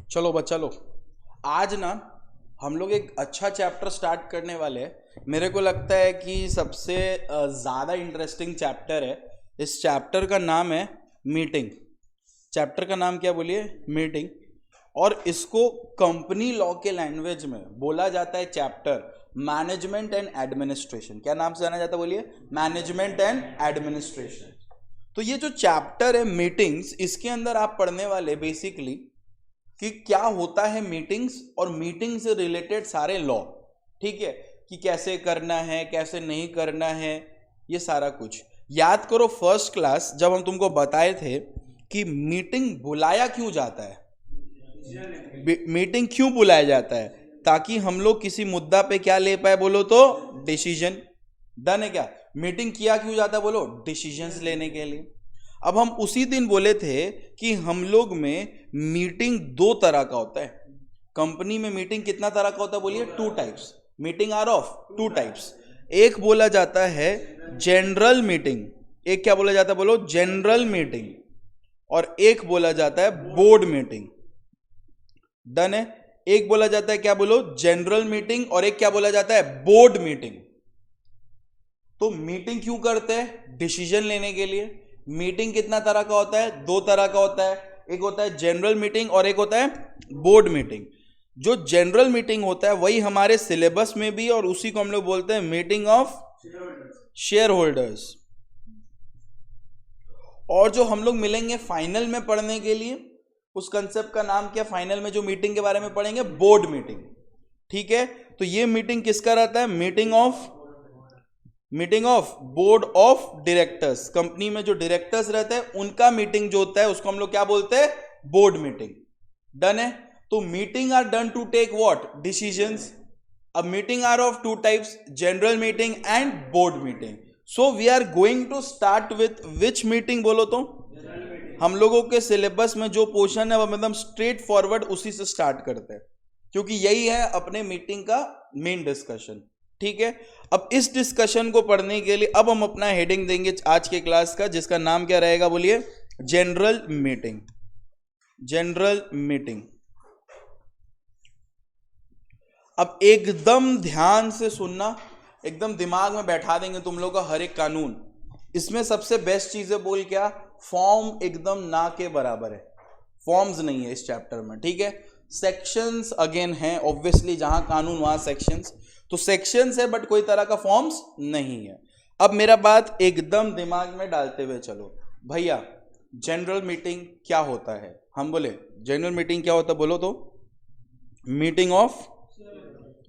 चलो बच्चा लोग, आज ना हम लोग एक अच्छा चैप्टर स्टार्ट करने वाले हैं। मेरे को लगता है कि सबसे ज़्यादा इंटरेस्टिंग चैप्टर है। इस चैप्टर का नाम है मीटिंग। चैप्टर का नाम क्या बोलिए? मीटिंग। और इसको कंपनी लॉ के लैंग्वेज में बोला जाता है चैप्टर मैनेजमेंट एंड एडमिनिस्ट्रेशन। क्या नाम से जाना जाता है बोलिए? Management and administration. तो ये जो चैप्टर है मीटिंग्स, इसके अंदर आप पढ़ने वाले बेसिकली कि क्या होता है मीटिंग्स और मीटिंग से रिलेटेड सारे लॉ। ठीक है, कि कैसे करना है, कैसे नहीं करना है, ये सारा कुछ याद करो। फर्स्ट क्लास जब हम तुमको बताए थे कि मीटिंग बुलाया क्यों जाता है, मीटिंग क्यों बुलाया जाता है, ताकि हम लोग किसी मुद्दा पे क्या ले पाए, बोलो तो डिसीजन। डन है क्या? मीटिंग किया क्यों जाता है, बोलो डिसीजंस लेने के लिए। अब हम उसी दिन बोले थे कि हम लोग में मीटिंग दो तरह का होता है। कंपनी में मीटिंग कितना तरह का होता है बोलिए? Two types. Meeting are of two types. एक बोला जाता है जनरल मीटिंग। एक क्या बोला जाता है बोलो? General meeting. और एक बोला जाता है बोर्ड मीटिंग। डन है? एक बोला जाता है क्या बोलो? General meeting. और एक क्या बोला जाता है? Board meeting. तो मीटिंग क्यों करते हैं? डिसीजन लेने के लिए। मीटिंग कितना तरह का होता है? दो तरह का होता है। एक होता है जनरल मीटिंग और एक होता है बोर्ड मीटिंग। जो जनरल मीटिंग होता है वही हमारे सिलेबस में भी, और उसी को हम लोग बोलते हैं मीटिंग ऑफ शेयर होल्डर्स। और जो हम लोग मिलेंगे फाइनल में पढ़ने के लिए, उस कंसेप्ट का नाम क्या? फाइनल में जो मीटिंग के बारे में पढ़ेंगे, बोर्ड मीटिंग। ठीक है, तो ये मीटिंग किसका रहता है? Meeting of board of directors. Company में जो डायरेक्टर्स रहते हैं उनका मीटिंग जो होता है उसको हम लोग क्या बोलते हैं? Board meeting. डन है? तो meeting are done to take what? Decisions. अब meeting are of two types, general meeting and board meeting. So we are going to start with which meeting बोलो तो? हम लोगों के सिलेबस में जो पोर्शन है वो एकदम स्ट्रेट फॉरवर्ड उसी से स्टार्ट करते हैं, क्योंकि यही है अपने मीटिंग का मेन डिस्कशन। ठीक है, अब इस डिस्कशन को पढ़ने के लिए अब हम अपना हेडिंग देंगे आज के क्लास का, जिसका नाम क्या रहेगा बोलिए? General meeting. General meeting. अब एकदम ध्यान से सुनना, एकदम दिमाग में बैठा देंगे तुम लोग का हर एक कानून। इसमें सबसे बेस्ट चीज है बोल क्या? फॉर्म एकदम ना के बराबर है। फॉर्म्स नहीं है इस चैप्टर में। ठीक है, सेक्शंस अगेन है ऑब्वियसली, जहां कानून वहां सेक्शंस। तो सेक्शंस है बट कोई तरह का फॉर्म्स नहीं है। अब मेरा बात एकदम दिमाग में डालते हुए चलो भैया, जनरल मीटिंग क्या होता है? हम बोले जनरल मीटिंग क्या होता है बोलो तो? Meeting of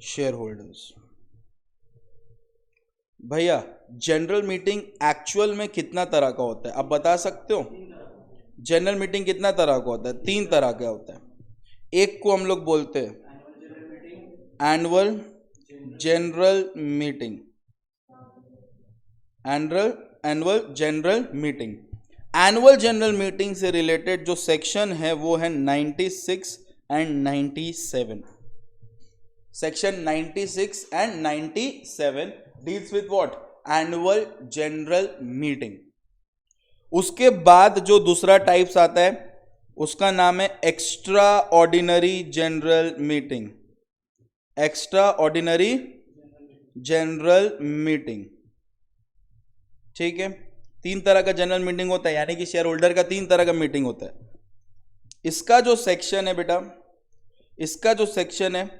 share holders. भैया जनरल मीटिंग एक्चुअल में कितना तरह का होता है, आप बता सकते हो? जनरल मीटिंग कितना तरह का होता है? तीन तरह का होता है। एक को हम लोग बोलते हैं annual general meeting. Annual general meeting. Annual general meeting से रिलेटेड जो सेक्शन है वो है 96 and 97। Section 96 and 97 deals with what? Annual general meeting. उसके बाद जो दूसरा टाइप्स आता है उसका नाम है extra ordinary general meeting. Extra ordinary general meeting. ठीक है, तीन तरह का जनरल मीटिंग होता है, यानी कि शेयर होल्डर का तीन तरह का मीटिंग होता है। इसका जो सेक्शन है बेटा, इसका जो सेक्शन है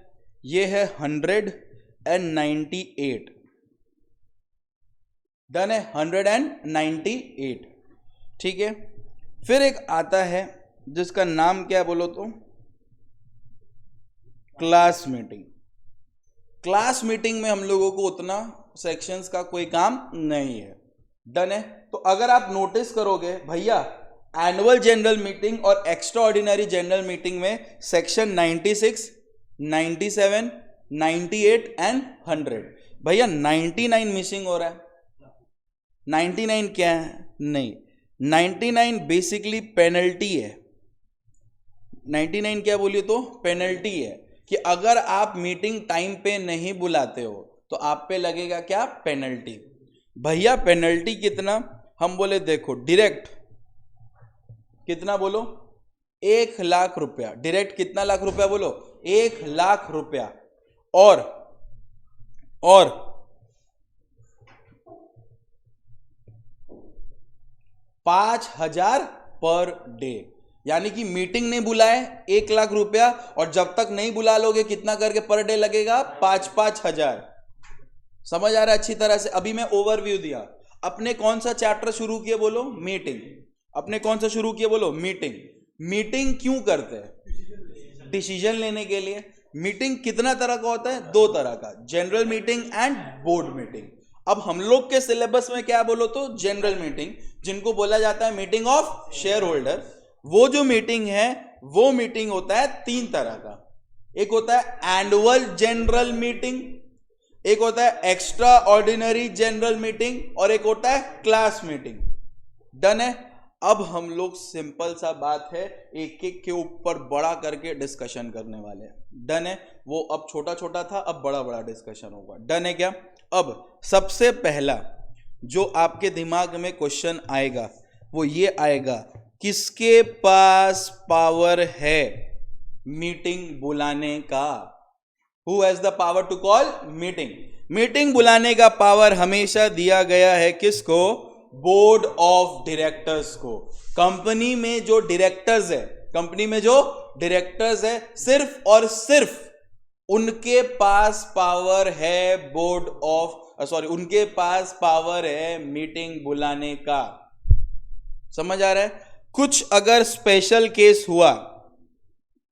ये है 198। डन है? 198। ठीक है, फिर एक आता है जिसका नाम क्या है बोलो तो? Class meeting. क्लास मीटिंग में हम लोगों को उतना सेक्शंस का कोई काम नहीं है। डन है? तो अगर आप नोटिस करोगे भैया, एनुअल जनरल मीटिंग और एक्स्ट्रा ऑर्डिनरी जनरल मीटिंग में सेक्शन 96, 97, 98 एंड 100। भैया 99 मिसिंग हो रहा है। 99 क्या है? नहीं, 99 बेसिकली पेनल्टी है। 99 क्या बोलिए तो? पेनल्टी है, कि अगर आप मीटिंग टाइम पे नहीं बुलाते हो तो आप पे लगेगा क्या? पेनल्टी। भैया पेनल्टी कितना? हम बोले देखो डायरेक्ट कितना बोलो? 1,00,000 रुपया। डायरेक्ट कितना लाख रुपया बोलो? 1,00,000 रुपया। और 5,000 पर डे। यानी कि मीटिंग नहीं बुलाए 1,00,000 रुपया, और जब तक नहीं बुला लोगे कितना करके पर डे लगेगा? 5-5 हजार। समझ आ रहा है अच्छी तरह से? अभी मैं ओवरव्यू दिया। अपने कौन सा चैप्टर शुरू किए बोलो? मीटिंग। अपने कौन सा शुरू किए बोलो? मीटिंग। मीटिंग क्यों करते हैं? डिसीजन लेने के लिए। मीटिंग कितना तरह का होता है? 2 तरह का, general meeting and board meeting. अब हम लोग के सिलेबस में क्या बोलो तो जनरल मीटिंग, जिनको बोला जाता है मीटिंग ऑफ शेयर होल्डर। वो जो मीटिंग है वो मीटिंग होता है 3 तरह का। एक होता है एनुअल जनरल मीटिंग, एक होता है एक्स्ट्रा ऑर्डिनरी जनरल मीटिंग, और एक होता है क्लास मीटिंग। डन है? अब हम लोग सिंपल सा बात है एक एक के ऊपर बड़ा करके डिस्कशन करने वाले हैं। डन है? वो अब छोटा छोटा था, अब बड़ा बड़ा डिस्कशन होगा। डन है क्या? अब सबसे पहला जो आपके दिमाग में क्वेश्चन आएगा वो ये आएगा, किसके पास पावर है मीटिंग बुलाने का? Who has the power to call meeting? Meeting बुलाने का पावर हमेशा दिया गया है किसको? बोर्ड ऑफ डायरेक्टर्स को। कंपनी में जो डायरेक्टर्स है, कंपनी में जो डायरेक्टर्स है, सिर्फ और सिर्फ उनके पास पावर है बोर्ड ऑफ उनके पास पावर है मीटिंग बुलाने का। समझ आ रहा है? कुछ अगर स्पेशल केस हुआ,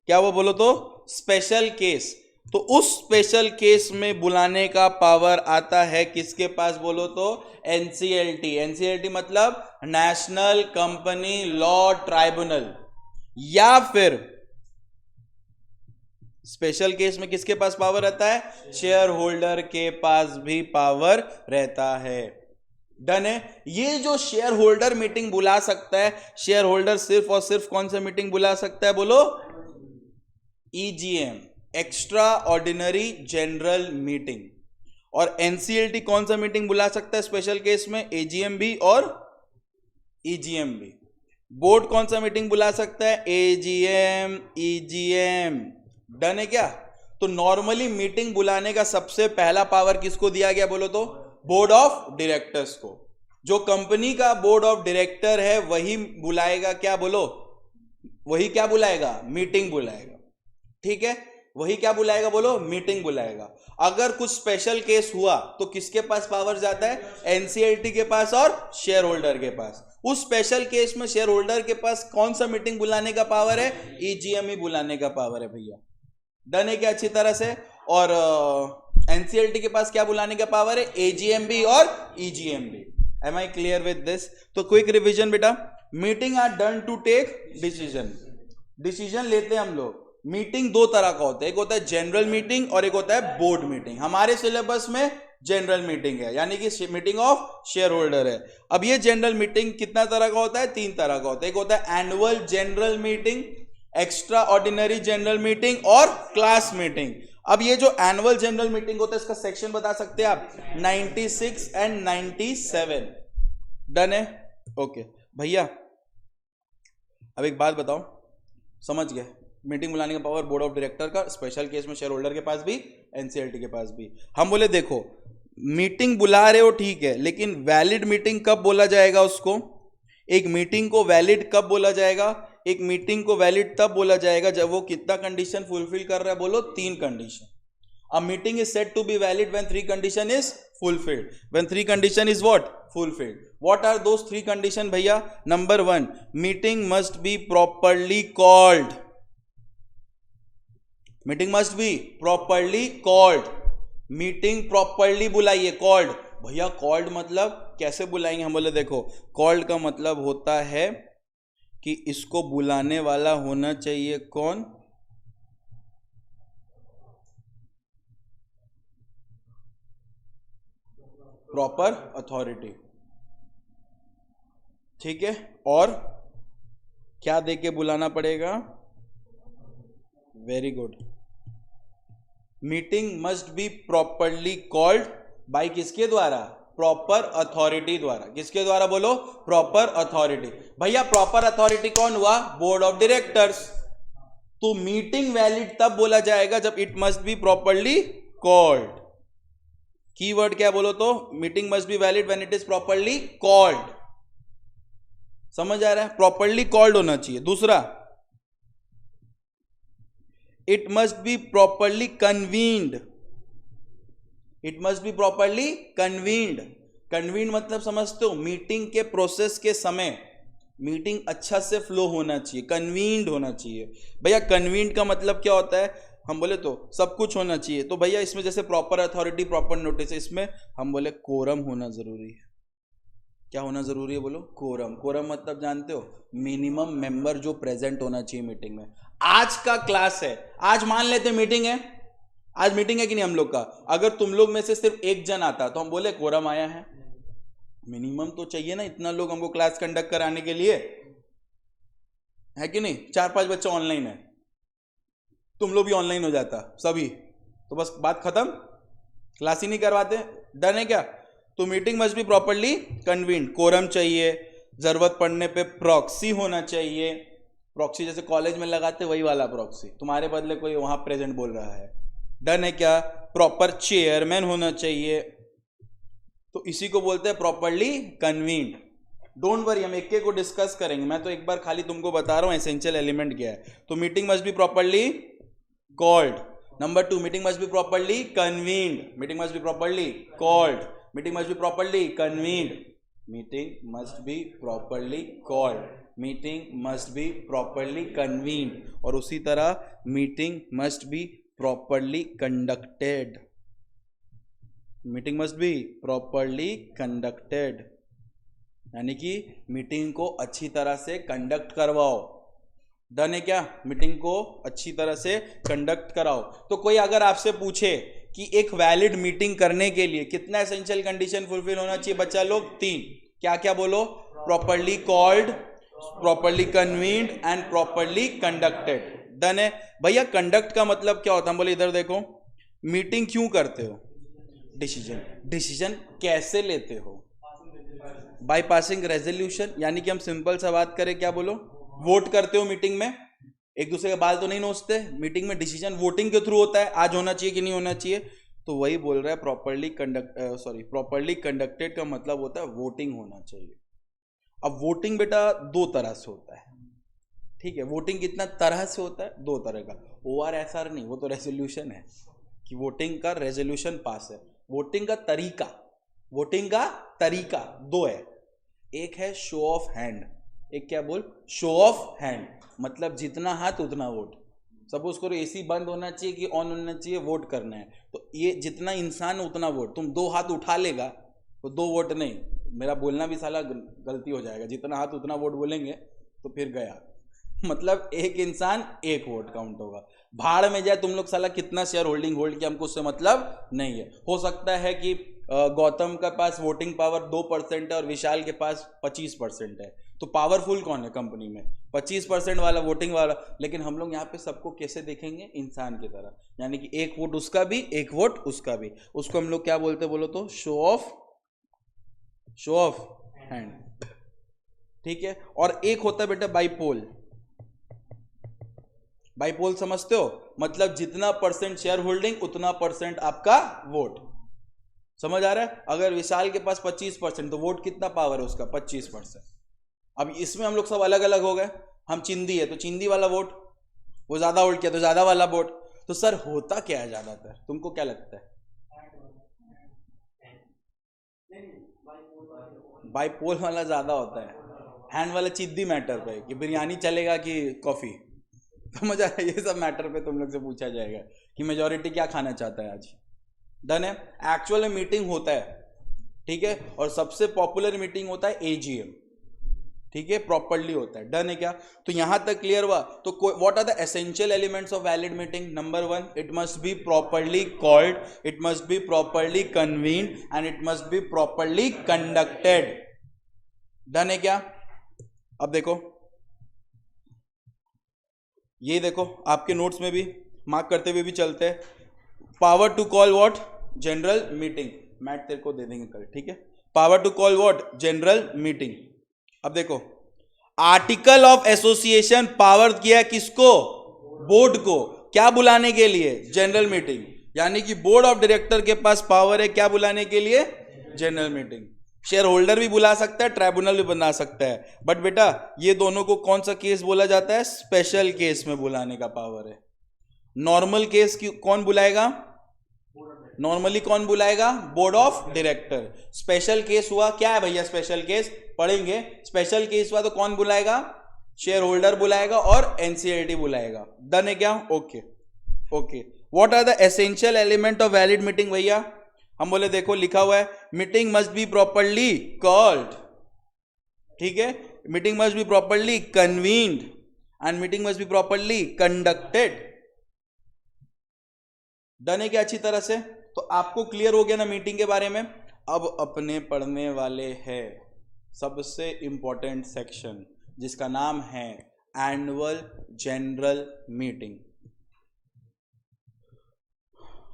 क्या वो बोलो तो स्पेशल केस, तो उस स्पेशल केस में बुलाने का पावर आता है किसके पास बोलो तो? एनसीएलटी। एनसीएलटी मतलब नेशनल कंपनी लॉ ट्राइब्यूनल। या फिर स्पेशल केस में किसके पास पावर रहता है? शेयर होल्डर के पास भी पावर रहता है। डन है? ये जो शेयर होल्डर मीटिंग बुला सकता है, शेयर होल्डर सिर्फ और सिर्फ कौन सा मीटिंग बुला सकता है बोलो? EGM, extra ordinary general meeting. और एनसीएलटी कौन सा मीटिंग बुला सकता है स्पेशल केस में? एजीएम भी और ईजीएम भी। बोर्ड कौन सा मीटिंग बुला सकता है? AGM, EGM. डन है क्या? तो नॉर्मली मीटिंग बुलाने का सबसे पहला पावर किसको दिया गया बोलो तो? बोर्ड ऑफ डायरेक्टर्स को। जो कंपनी का बोर्ड ऑफ डायरेक्टर है वही बुलाएगा, क्या बोलो? वही क्या बुलाएगा? मीटिंग बुलाएगा। ठीक है? वही क्या बुलाएगा बोलो? मीटिंग बुलाएगा। अगर कुछ स्पेशल केस हुआ तो किसके पास पावर जाता है? एनसीएलटी के पास और शेयर होल्डर के पास। उस स्पेशल केस में शेयर होल्डर के पास कौन सा मीटिंग बुलाने का पावर है? ईजीएम ही बुलाने का पावर है भैया। डन है क्या अच्छी तरह से? और एनसीएलटी के पास क्या बुलाने का पावर है? एजीएम भी और ईजीएम भी। Am I clear with this? तो क्विक रिवीजन बेटा, meeting are done to take decision. Decision लेते हैं हम लोग। मीटिंग 2 तरह का होता है, एक होता है जनरल मीटिंग और एक होता है बोर्ड मीटिंग। हमारे सिलेबस में जनरल मीटिंग है, यानी कि मीटिंग ऑफ शेयर होल्डर है। अब ये जनरल मीटिंग कितना तरह का होता है? 3 तरह का होता है। एक होता है annual general meeting, extra ordinary general meeting और क्लास मीटिंग। अब ये जो एनुअल जनरल मीटिंग होता है इसका सेक्शन बता सकते हैं आप? 96 एंड 97। डन है? ओके भैया, अब एक बात बताओ, समझ गए? मीटिंग बुलाने का पावर बोर्ड ऑफ डायरेक्टर का, स्पेशल केस में शेयर होल्डर के पास भी, एनसीएलटी के पास भी। हम बोले देखो मीटिंग बुला रहे हो ठीक है, लेकिन वैलिड मीटिंग कब बोला जाएगा उसको? एक मीटिंग को वैलिड कब बोला जाएगा? एक मीटिंग को वैलिड तब बोला जाएगा जब वो कितना कंडीशन फुलफिल कर रहा है बोलो? 3 condition. A meeting is said to be valid when 3 condition is fulfilled. When 3 condition is what? Fulfilled. What are those 3 condition भैया? Number 1, meeting must be properly called. Meeting must be properly called. Meeting properly बुलाइए, called। भैया called मतलब कैसे बुलाएंगे? हम बोले देखो called का मतलब होता है कि इसको बुलाने वाला होना चाहिए कौन? Proper authority. ठीक है? और क्या देके बुलाना पड़ेगा? Very good. Meeting must be properly called by किसके द्वारा? प्रॉपर अथॉरिटी द्वारा। किसके द्वारा बोलो? Proper authority. भैया प्रॉपर अथॉरिटी कौन हुआ? Board of directors. तो मीटिंग वैलिड तब बोला जाएगा जब it must be properly called. Keyword क्या बोलो तो? Meeting must B valid when it is properly called. समझ आ रहा है? प्रॉपरली कॉल्ड होना चाहिए। दूसरा, it must be properly convened. It must be properly convened. Convened मतलब समझते हो? मीटिंग के प्रोसेस के समय मीटिंग अच्छा से फ्लो होना चाहिए, कन्वीन्ड होना चाहिए। भैया कन्वीन्ड का मतलब क्या होता है? हम बोले तो सब कुछ होना चाहिए। तो भैया इसमें जैसे प्रॉपर अथॉरिटी, प्रॉपर नोटिस, इसमें हम बोले कोरम होना जरूरी है। क्या होना जरूरी है बोलो? कोरम। कोरम मतलब जानते हो? मिनिमम मेंबर जो प्रेजेंट होना चाहिए मीटिंग में। आज का क्लास है, आज मान लेते मीटिंग है, आज मीटिंग है कि नहीं हम लोग का? अगर तुम लोग में से सिर्फ एक जन आता तो हम बोले कोरम आया है। मिनिमम तो चाहिए ना, इतना लोग हमको क्लास कंडक्ट कराने के लिए, है कि नहीं? 4-5 बच्चे ऑनलाइन है, तुम लोग भी ऑनलाइन हो जाता सभी, तो बस बात खत्म, क्लास ही नहीं करवाते। डन है क्या? तो meeting must be properly convened. Quorum चाहिए, जरूरत पड़ने पे प्रॉक्सी होना चाहिए। प्रॉक्सी जैसे कॉलेज में लगाते वही वाला प्रॉक्सी, तुम्हारे बदले कोई वहां प्रेजेंट बोल रहा है। डन है क्या? प्रॉपर चेयरमैन होना चाहिए, तो इसी को बोलते हैं प्रॉपरली कन्वीन्ड। डोंट वरी, हम एक एक को डिस्कस करेंगे, मैं तो एक बार खाली तुमको बता रहा हूं एसेंशियल एलिमेंट क्या है। तो meeting must be properly called. Number 2, meeting must be properly convened. Meeting must be properly called. Meeting must be properly convened. Meeting must be properly called. Meeting must be properly convened. और उसी तरह meeting must be properly conducted. Meeting must be properly conducted, यानी कि meeting को अच्छी तरह से conduct करवाओ। डन है क्या? मीटिंग को अच्छी तरह से कंडक्ट कराओ। तो कोई अगर आपसे पूछे कि एक वैलिड मीटिंग करने के लिए कितना एसेंशियल कंडीशन फुलफिल होना चाहिए बच्चा लोग? 3। क्या क्या बोलो? Properly called, properly convened and properly conducted. Done है भैया। कंडक्ट का मतलब क्या होता है? हम बोले इधर देखो, मीटिंग क्यों करते हो? डिसीजन। डिसीजन कैसे लेते हो? बाय पासिंग रेजोल्यूशन, यानी कि हम सिंपल सा बात करें, क्या बोलो? वोट करते हो मीटिंग में, एक दूसरे के बाल तो नहीं नोचते। मीटिंग में डिसीजन वोटिंग के थ्रू होता है, आज होना चाहिए कि नहीं होना चाहिए। तो वही बोल रहा है प्रॉपरली प्रॉपरली कंडक्टेड का मतलब होता है वोटिंग होना चाहिए। अब वोटिंग बेटा 2 तरह से होता है, ठीक है? वोटिंग कितना तरह से होता है? 2 तरह का। ORSR नहीं, वो तो रेजोल्यूशन है कि वोटिंग का रेजोल्यूशन पास है। वोटिंग का तरीका, वोटिंग का तरीका 2 है। एक है शो ऑफ हैंड, एक क्या बोल? शो ऑफ हैंड, मतलब जितना हाथ उतना वोट। सपोज करो एसी बंद होना चाहिए कि ऑन होना चाहिए, वोट करना है, तो ये जितना इंसान उतना वोट। तुम 2 हाथ उठा लेगा तो 2 वोट नहीं, मेरा बोलना भी साला गलती हो जाएगा, जितना हाथ उतना वोट बोलेंगे तो फिर गया, मतलब एक इंसान 1 वोट काउंट होगा। भाड़ में जाए तुम लोग साला कितना शेयर होल्डिंग होल्ड किया, हमको उससे मतलब नहीं है। हो सकता है कि गौतम के पास वोटिंग पावर 2% है और विशाल के पास 25% है, तो पावरफुल कौन है कंपनी में? 25% वाला, वोटिंग वाला। लेकिन हम लोग यहाँ पे सबको कैसे देखेंगे? इंसान की तरह, यानी कि 1 वोट उसका भी, 1 वोट उसका भी। उसको हम लोग क्या बोलते बोलो तो? शो ऑफ हैंड, ठीक है? और एक होता है बेटा बाइपोल। बाइपोल समझते हो? मतलब जितना % शेयर होल्डिंग उतना % आपका वोट। समझ आ रहा है? अगर विशाल के पास 25% तो वोट कितना पावर है उसका? 25%। अब इसमें हम लोग सब अलग अलग हो गए। हम चिंदी है तो चिंदी वाला वोट, वो ज्यादा वोट किया तो ज्यादा वाला वोट। तो सर होता क्या है ज्यादातर, तुमको क्या लगता है? बाइपोल वाला ज्यादा होता है, हैंड वाला चिद्दी मैटर पे कि बिरयानी चलेगा कि कॉफी। समझ आ रहा है? ये सब मैटर पे तुम लोग से पूछा जाएगा कि मेजोरिटी क्या खाना चाहता है आज। डन है। एक्चुअल में मीटिंग होता है, ठीक है? और सबसे पॉपुलर मीटिंग होता है AGM, ठीक है? प्रॉपरली होता है। डन है क्या? तो यहां तक क्लियर हुआ? तो what are the essential elements of valid meeting? Number 1, it must be properly called, it must be properly convened and it must be properly conducted. Done है क्या? अब देखो, ये देखो आपके नोट्स में भी मार्क करते हुए भी चलते हैं। Power to call what? General meeting. मैट तेरे को दे देंगे कल, ठीक है। Power to call what, general meeting. अब देखो आर्टिकल ऑफ एसोसिएशन पावर किया किसको, बोर्ड को, क्या बुलाने के लिए, जनरल मीटिंग। यानी कि बोर्ड ऑफ डायरेक्टर के पास पावर है क्या बुलाने के लिए, जनरल मीटिंग। शेयर होल्डर भी बुला सकता है, ट्राइब्यूनल भी बना सकता है, बट बेटा ये दोनों को कौन सा केस बोला जाता है, स्पेशल केस में बुलाने का पावर है। नॉर्मल केस की कौन बुलाएगा, नॉर्मली कौन बुलाएगा, board of director. Special case हुआ क्या है भैया, स्पेशल केस पढ़ेंगे, स्पेशल केस हुआ तो कौन बुलाएगा, शेयर होल्डर बुलाएगा और एनसीएलटी बुलाएगा। डन है क्या, okay okay. What are the essential element of valid meeting भैया, हम बोले देखो लिखा हुआ है meeting must be properly called, ठीक है, meeting must be properly convened and meeting must be properly conducted. Done है क्या अच्छी तरह से, तो आपको क्लियर हो गया ना मीटिंग के बारे में। अब अपने पढ़ने वाले हैं सबसे इंपॉर्टेंट सेक्शन जिसका नाम है एनुअल जनरल मीटिंग।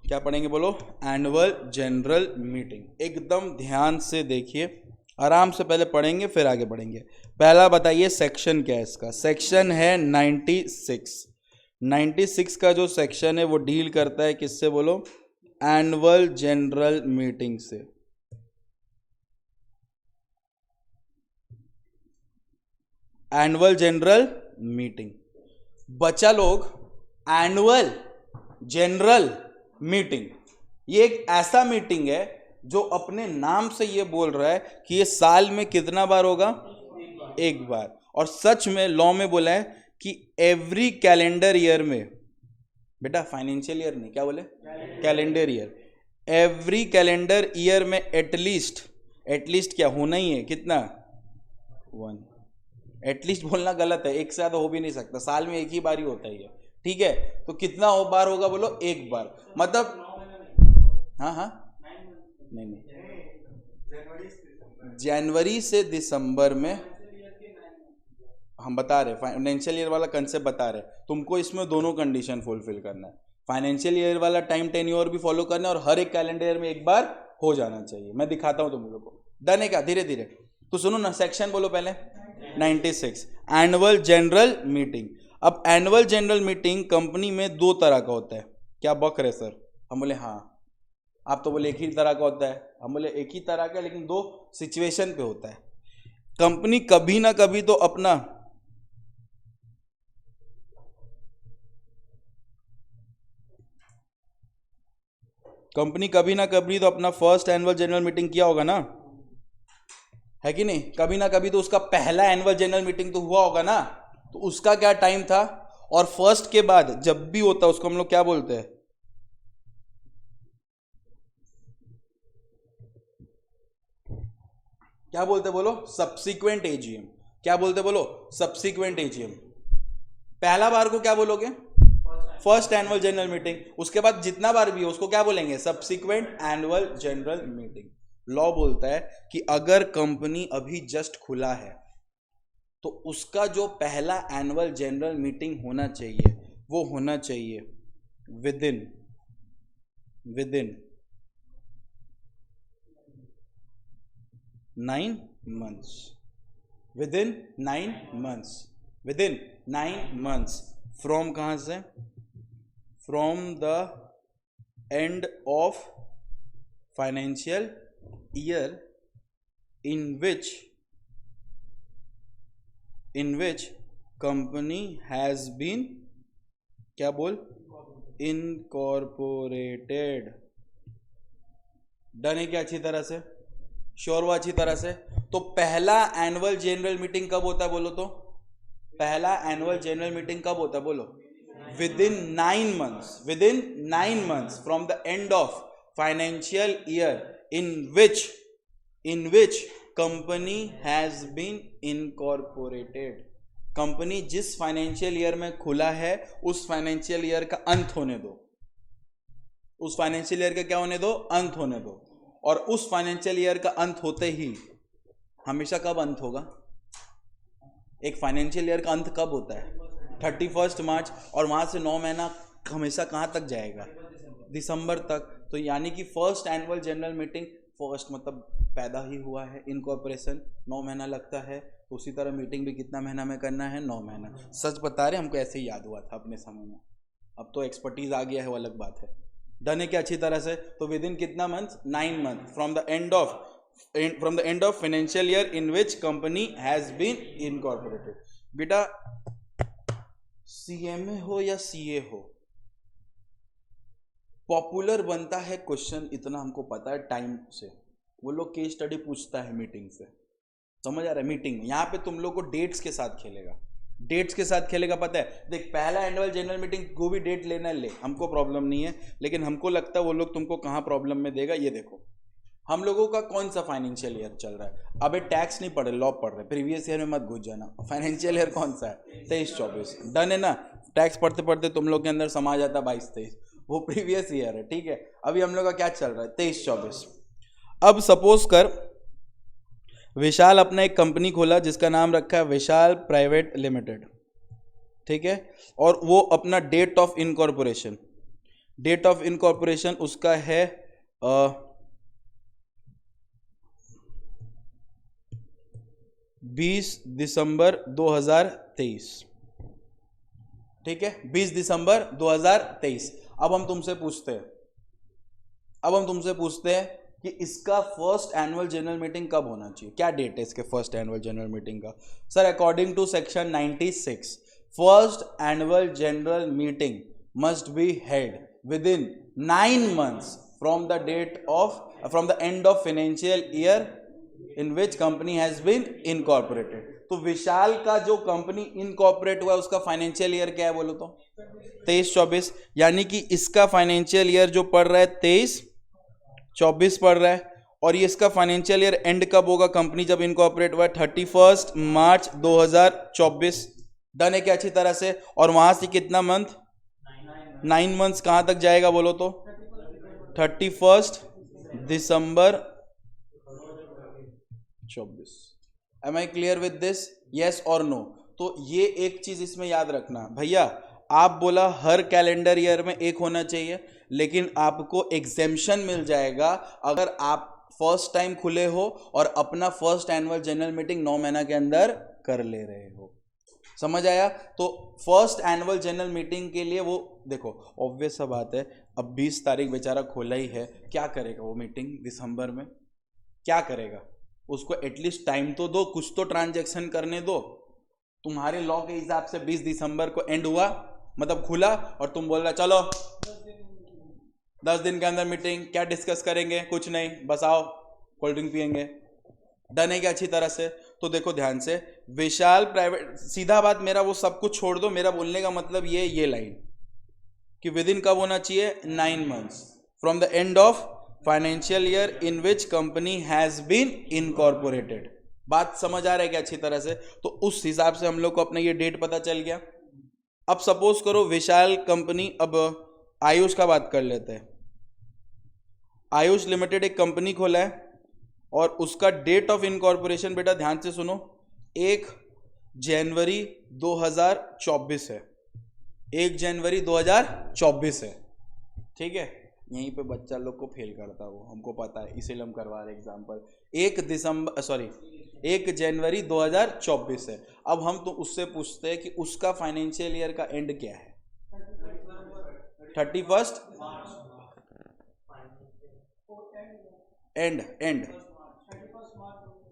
क्या पढ़ेंगे बोलो, एनुअल जनरल मीटिंग। एकदम ध्यान से देखिए, आराम से पहले पढ़ेंगे फिर आगे बढ़ेंगे। पहला बताइए सेक्शन क्या है इसका, सेक्शन है 96। 96 का जो सेक्शन है वो डील करता है किससे बोलो, एनुअल जनरल मीटिंग से। एनुअल जनरल मीटिंग, बच्चा लोग एनुअल जनरल मीटिंग ये एक ऐसा मीटिंग है जो अपने नाम से ये बोल रहा है कि ये साल में कितना बार होगा, एक बार। और सच में लॉ में बोला है कि एवरी कैलेंडर ईयर में, बेटा फाइनेंशियल ईयर नहीं, क्या बोले, calendar year, every calendar year में एटलीस्ट क्या होना ही है, कितना, 1। एटलीस्ट बोलना गलत है, एक से ज्यादा हो भी नहीं सकता, साल में एक ही बार ही होता है, ठीक है। तो कितना बार होगा बोलो, एक बार, मतलब हाँ नहीं, जनवरी से दिसंबर में हम बता रहे, फाइनेंशियल ईयर वाला कंसेप्ट बता रहे, तुमको इसमें दोनों कंडीशन फुलफिल करना है, फाइनेंशियल ईयर वाला टाइम टेन्योर भी फॉलो करना है और हर एक कैलेंडर ईयर में एक बार हो जाना चाहिए। मैं दिखाता हूं तुम लोगों को, डन है क्या, धीरे धीरे। तो सुनो ना, सेक्शन बोलो पहले 96, एनुअल जनरल मीटिंग। अब एनुअल जनरल मीटिंग कंपनी में दो तरह का होता है। क्या बक रहे सर, हम बोले हाँ, आप तो बोले एक ही तरह का होता है, हम बोले एक ही तरह का लेकिन दो सिचुएशन पे होता है। कंपनी कभी ना कभी तो अपना फर्स्ट एनुअल जनरल मीटिंग किया होगा ना, है कि नहीं, कभी ना कभी तो उसका पहला एनुअल जनरल मीटिंग तो हुआ होगा ना। तो उसका क्या टाइम था, और फर्स्ट के बाद जब भी होता है उसको हम लोग क्या बोलते हैं, क्या बोलते बोलो, सब्सिक्वेंट एजीएम। क्या बोलते बोलो, सब्सिक्वेंट एजीएम। पहला बार को क्या बोलोगे, फर्स्ट एनुअल जनरल मीटिंग। उसके बाद जितना बार भी हो उसको क्या बोलेंगे, subsequent annual general meeting. Law बोलता है कि अगर कंपनी अभी जस्ट खुला है तो उसका जो पहला एनुअल जनरल मीटिंग होना चाहिए वो होना चाहिए with in 9 months, within 9 months from कहां से, from the end of financial year in which company has been, क्या बोल, incorporated। डन है क्या अच्छी तरह से, श्योर हुआ अच्छी तरह से। तो पहला एनुअल जनरल मीटिंग कब होता है बोलो, तो पहला एनुअल जनरल मीटिंग कब होता है बोलो, within 9 months from the end of financial year in which company has been incorporated। Company जिस फाइनेंशियल ईयर में खुला है उस फाइनेंशियल ईयर का अंत होने दो, उस फाइनेंशियल ईयर का क्या होने दो, अंत होने दो। और उस फाइनेंशियल ईयर का अंत होते ही, हमेशा कब अंत होगा, एक फाइनेंशियल ईयर का अंत कब होता है, 31 मार्च, और वहां से 9 महीना हमेशा कहां तक जाएगा, दिसंबर तक। तो यानी कि first annual general meeting, first मतलब पैदा ही हुआ है, इनकॉर्पोरेशन 9 महीना लगता है, तो उसी तरह मीटिंग भी कितना महीना में करना है, 9 महीना। सच बता रहे, हमको ऐसे ही याद हुआ था अपने समय में, अब तो एक्सपर्टीज आ गया है, वो अलग बात है। डन है क्या अच्छी तरह से? तो विद इन कितना month, 9 month from the end of financial year in which company has been incorporated. बेटा सीएमए हो या सीए हो, पॉपुलर बनता है क्वेश्चन, इतना हमको पता है टाइम से। वो लोग केस स्टडी पूछता है मीटिंग से, समझ आ रहा है? मीटिंग में यहाँ पे तुम लोग को डेट्स के साथ खेलेगा, डेट्स के साथ खेलेगा। पता है, देख पहला एनुअल जनरल मीटिंग को भी डेट लेना ले, हमको प्रॉब्लम नहीं है, लेकिन हमको लगता है वो लोग तुमको कहाँ प्रॉब्लम में देगा। ये देखो, हम लोगों का कौन सा फाइनेंशियल ईयर चल रहा है? अबे टैक्स नहीं पढ़ रहे, लॉ पढ़ रहे, प्रीवियस ईयर में मत घुस जाना। फाइनेंशियल ईयर कौन सा है? 23-24। डन है ना? टैक्स पढ़ते पढ़ते तुम लोग के अंदर समा जाता 22-23, वो प्रीवियस ईयर है, ठीक है। अभी हम लोग का क्या चल रहा है? 23-24। अब सपोज कर विशाल अपना एक कंपनी खोला जिसका नाम रखा है विशाल प्राइवेट लिमिटेड, ठीक है, और वो अपना डेट ऑफ इनकॉर्पोरेशन उसका है 20 दिसंबर 2023, ठीक है, 20 दिसंबर 2023। अब हम तुमसे पूछते हैं कि इसका फर्स्ट एनुअल जनरल मीटिंग कब होना चाहिए? क्या डेट है इसके फर्स्ट एनुअल जनरल मीटिंग का? Sir according to section 96 first annual general meeting must be held within 9 months from the end of financial year in which company has been incorporated. तो विशाल का जो company incorporate हुआ उसका financial year क्या है बोलो तो? 23-24। यानी कि इसका फाइनेंशियल ईयर जो पड़ रहा है 23-24 पड़ रहा है, और ये इसका फाइनेंशियल ईयर एंड कब होगा? कंपनी जब इनकॉर्पोरेट हुआ 31 मार्च 2024। डन है क्या अच्छी तरह से? और वहां से कितना मंथ? 9 months कहां तक जाएगा बोलो तो? 31 दिसंबर 24। Am I clear with this? Yes और नो? तो ये एक चीज इसमें याद रखना भैया, आप बोला हर कैलेंडर ईयर में एक होना चाहिए, लेकिन आपको एग्जेम्पशन मिल जाएगा अगर आप फर्स्ट टाइम खुले हो और अपना फर्स्ट एनुअल जनरल मीटिंग 9 महीना के अंदर कर ले रहे हो। समझ आया? तो फर्स्ट एनुअल जनरल मीटिंग के लिए वो देखो, ऑब्वियस सा बात है, अब 20 तारीख बेचारा खोला ही है, क्या करेगा वो मीटिंग दिसंबर में? क्या करेगा? उसको एटलीस्ट टाइम तो दो, कुछ तो ट्रांजैक्शन करने दो। तुम्हारे लॉ के हिसाब से 20 दिसंबर को एंड हुआ, मतलब खुला, और तुम बोल रहा चलो 10 दिन के अंदर मीटिंग, क्या डिस्कस करेंगे? कुछ नहीं, बस आओ कोल्ड ड्रिंक पियेंगे। डन है क्या अच्छी तरह से? तो देखो ध्यान से, विशाल प्राइवेट, सीधा बात, मेरा वो सब कुछ छोड़ दो, मेरा बोलने का मतलब ये लाइन कि विद इन कब होना चाहिए? 9 months from the end of financial year in which company has been incorporated. बात समझ आ रहा है क्या अच्छी तरह से? तो उस हिसाब से हम लोग को अपना ये डेट पता चल गया। अब सपोज करो विशाल कंपनी, अब आयुष का बात कर लेते हैं। आयुष लिमिटेड एक कंपनी खोला है और उसका डेट ऑफ इनकॉर्पोरेशन बेटा ध्यान से सुनो, 1 जनवरी 2024 है। 1 जनवरी 2024 है, ठीक है। यहीं पे बच्चा लोग को फेल करता है वो, हमको पता है, इसीलिए हम करवा रहे एग्जाम्पल। 1 जनवरी 2024 है। अब हम तो उससे पूछते हैं कि उसका फाइनेंशियल ईयर का एंड क्या है? 31 एंड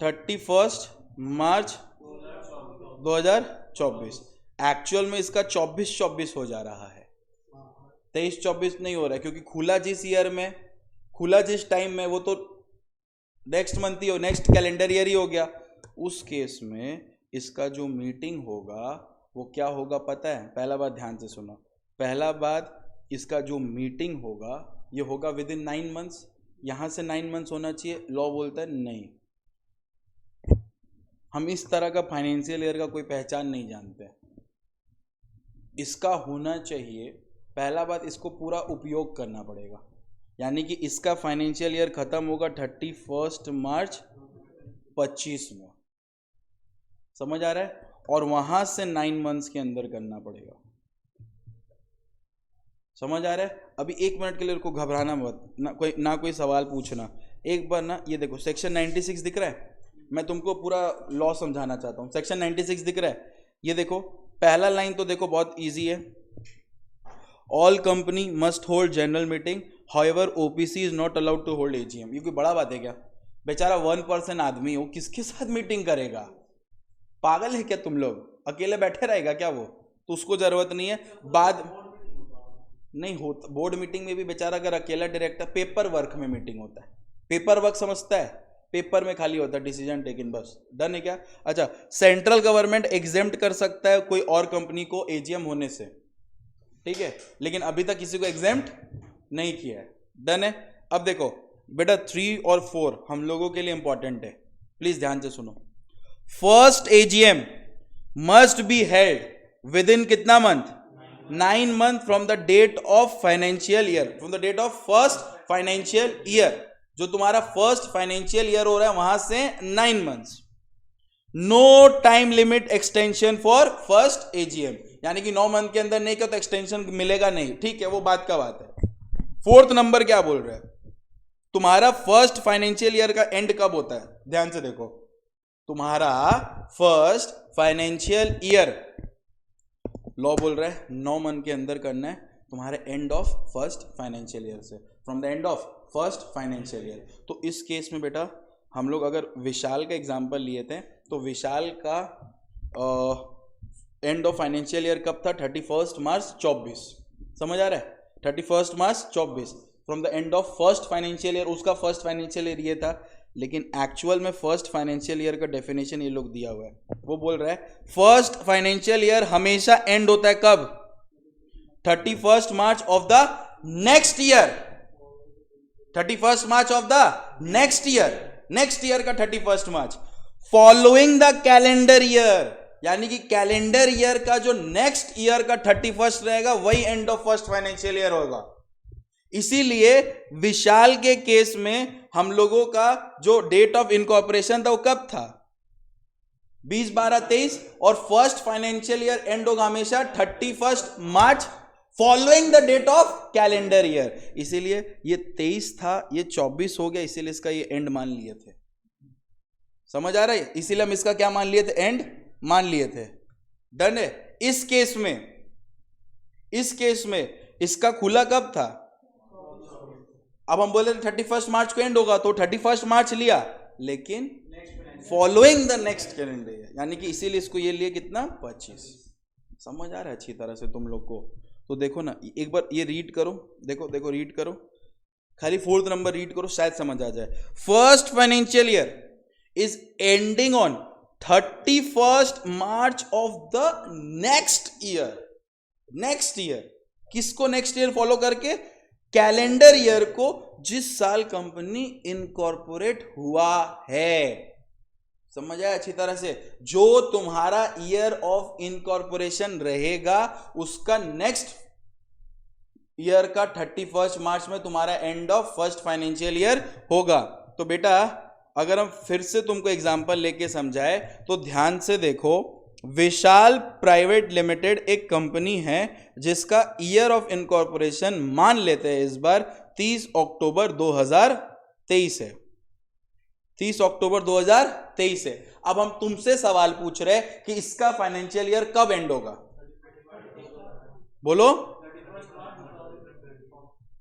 31 मार्च 2024। एक्चुअल में इसका 24-24 हो जा रहा है, 23-24 नहीं हो रहा है, क्योंकि खुला जिस ईयर में, खुला जिस टाइम में, वो तो नेक्स्ट मंथ ही हो, नेक्स्ट कैलेंडर ईयर ही हो गया। उस केस में इसका जो मीटिंग होगा वो क्या होगा पता है? पहला बात ध्यान से सुनो, पहला बात, इसका जो मीटिंग होगा ये होगा विद इन 9 months। यहां से 9 months होना चाहिए, लॉ बोलता है नहीं। हम इस तरह का फाइनेंशियल ईयर का कोई पहचान नहीं जानते, इसका होना चाहिए। पहला बात, इसको पूरा उपयोग करना पड़ेगा, यानी कि इसका फाइनेंशियल ईयर खत्म होगा 31 मार्च 25 में, समझ आ रहा है? और वहां से 9 months के अंदर करना पड़ेगा। समझ आ रहा है? अभी 1 मिनट के लिए को घबराना मत, ना कोई सवाल पूछना। एक बार ना ये देखो सेक्शन 96 दिख रहा है, मैं तुमको पूरा लॉ समझाना चाहता हूँ। सेक्शन 96 दिख रहा है, ये देखो पहला लाइन तो देखो बहुत इजी है, all company must hold general meeting, however OPC is not allowed to hold AGM. ये कोई बड़ा बात है क्या? बेचारा 1% आदमी हो, किसके साथ मीटिंग करेगा? पागल है क्या तुम लोग? अकेले बैठे रहेगा क्या वो? तो उसको जरूरत नहीं है। बाद नहीं होता बोर्ड मीटिंग में भी बेचारा अगर अकेला डायरेक्टर, पेपर वर्क में मीटिंग होता है, पेपर वर्क समझता है, पेपर में खाली होता है डिसीजन टेकिंग, बस। डन है क्या? अच्छा, सेंट्रल गवर्नमेंट एग्जेम्प्ट कर सकता है कोई और कंपनी को एजीएम होने से, ठीक है, लेकिन अभी तक किसी को एग्जेम्प्ट नहीं किया है। डन है? अब देखो बेटा 3 और 4 हम लोगों के लिए इंपॉर्टेंट है, प्लीज ध्यान से सुनो। First AGM must be held within कितना month? 9 month from the date of financial year, from the date of first financial year. जो तुम्हारा फर्स्ट फाइनेंशियल ईयर हो रहा है वहां से 9 months. No time limit extension for first AGM, यानी कि 9 मंथ के अंदर नहीं किया तो एक्सटेंशन मिलेगा नहीं, ठीक है, वो बात का बात है। 4th नंबर क्या बोल रहा है? तुम्हारा फर्स्ट फाइनेंशियल ईयर का एंड कब होता है? ध्यान से देखो, तुम्हारा फर्स्ट फाइनेंशियल ईयर लॉ बोल रहा है 9 मंथ के अंदर करना है, तुम्हारे end of first financial year से, from the end of first financial year. तो इस केस में बेटा हम लोग अगर विशाल का एग्जांपल लिए थे तो विशाल का एंड ऑफ फाइनेंशियल ईयर कब था? 31 मार्च 24। समझ आ रहा है? 31 March 24 from the end of first financial year, उसका फर्स्ट फाइनेंशियल ईयर ये था, लेकिन एक्चुअल में फर्स्ट फाइनेंशियल ईयर का डेफिनेशन ये लोग दिया हुआ है, वो बोल रहा है फर्स्ट फाइनेंशियल ईयर हमेशा एंड होता है कब? 31 March of the next year, 31 March of the next year, next year का 31 March following the calendar year, यानी कि कैलेंडर ईयर का जो नेक्स्ट ईयर का 31 रहेगा वही and of first financial year होगा। इसीलिए विशाल के केस में हम लोगों का जो डेट ऑफ इनकॉर्पोरेशन था वो कब था? 20/12/23, और फर्स्ट फाइनेंशियल ईयर एंड होगा हमेशा 31 March following the date of calendar year. इसीलिए ये 23 था, ये 24 हो गया, इसीलिए इसका ये एंड मान लिए थे। समझ आ रहा है? इसीलिए हम इसका क्या मान लिए थे? एंड मान लिए थे। डन है? इस केस में इसका खुला कब था? अब हम बोले 31 मार्च को एंड होगा तो 31 मार्च लिया, लेकिन following the next calendar year, यानी कि इसीलिए इसको ये लिए कितना? 25। समझ आ रहा है अच्छी तरह से तुम लोग को? तो देखो ना, एक बार ये रीड करो, देखो रीड करो, खाली 4th नंबर रीड करो, शायद समझ आ जाए। First financial year is ending on 31 March of the next year. Next year किसको नेक्स्ट ईयर फॉलो करके? कैलेंडर ईयर को, जिस साल कंपनी इनकॉर्पोरेट हुआ है। समझ आया अच्छी तरह से? जो तुम्हारा ईयर ऑफ इनकॉर्पोरेशन रहेगा उसका नेक्स्ट ईयर का 31 मार्च में तुम्हारा and of first financial year होगा। तो बेटा अगर हम फिर से तुमको एग्जांपल लेके समझाए तो ध्यान से देखो, विशाल प्राइवेट लिमिटेड एक कंपनी है जिसका ईयर ऑफ इनकॉर्पोरेशन मान लेते हैं इस बार 30 अक्टूबर 2023 है। 30 अक्टूबर 2023 है। अब हम तुमसे सवाल पूछ रहे हैं कि इसका फाइनेंशियल ईयर कब एंड होगा? बोलो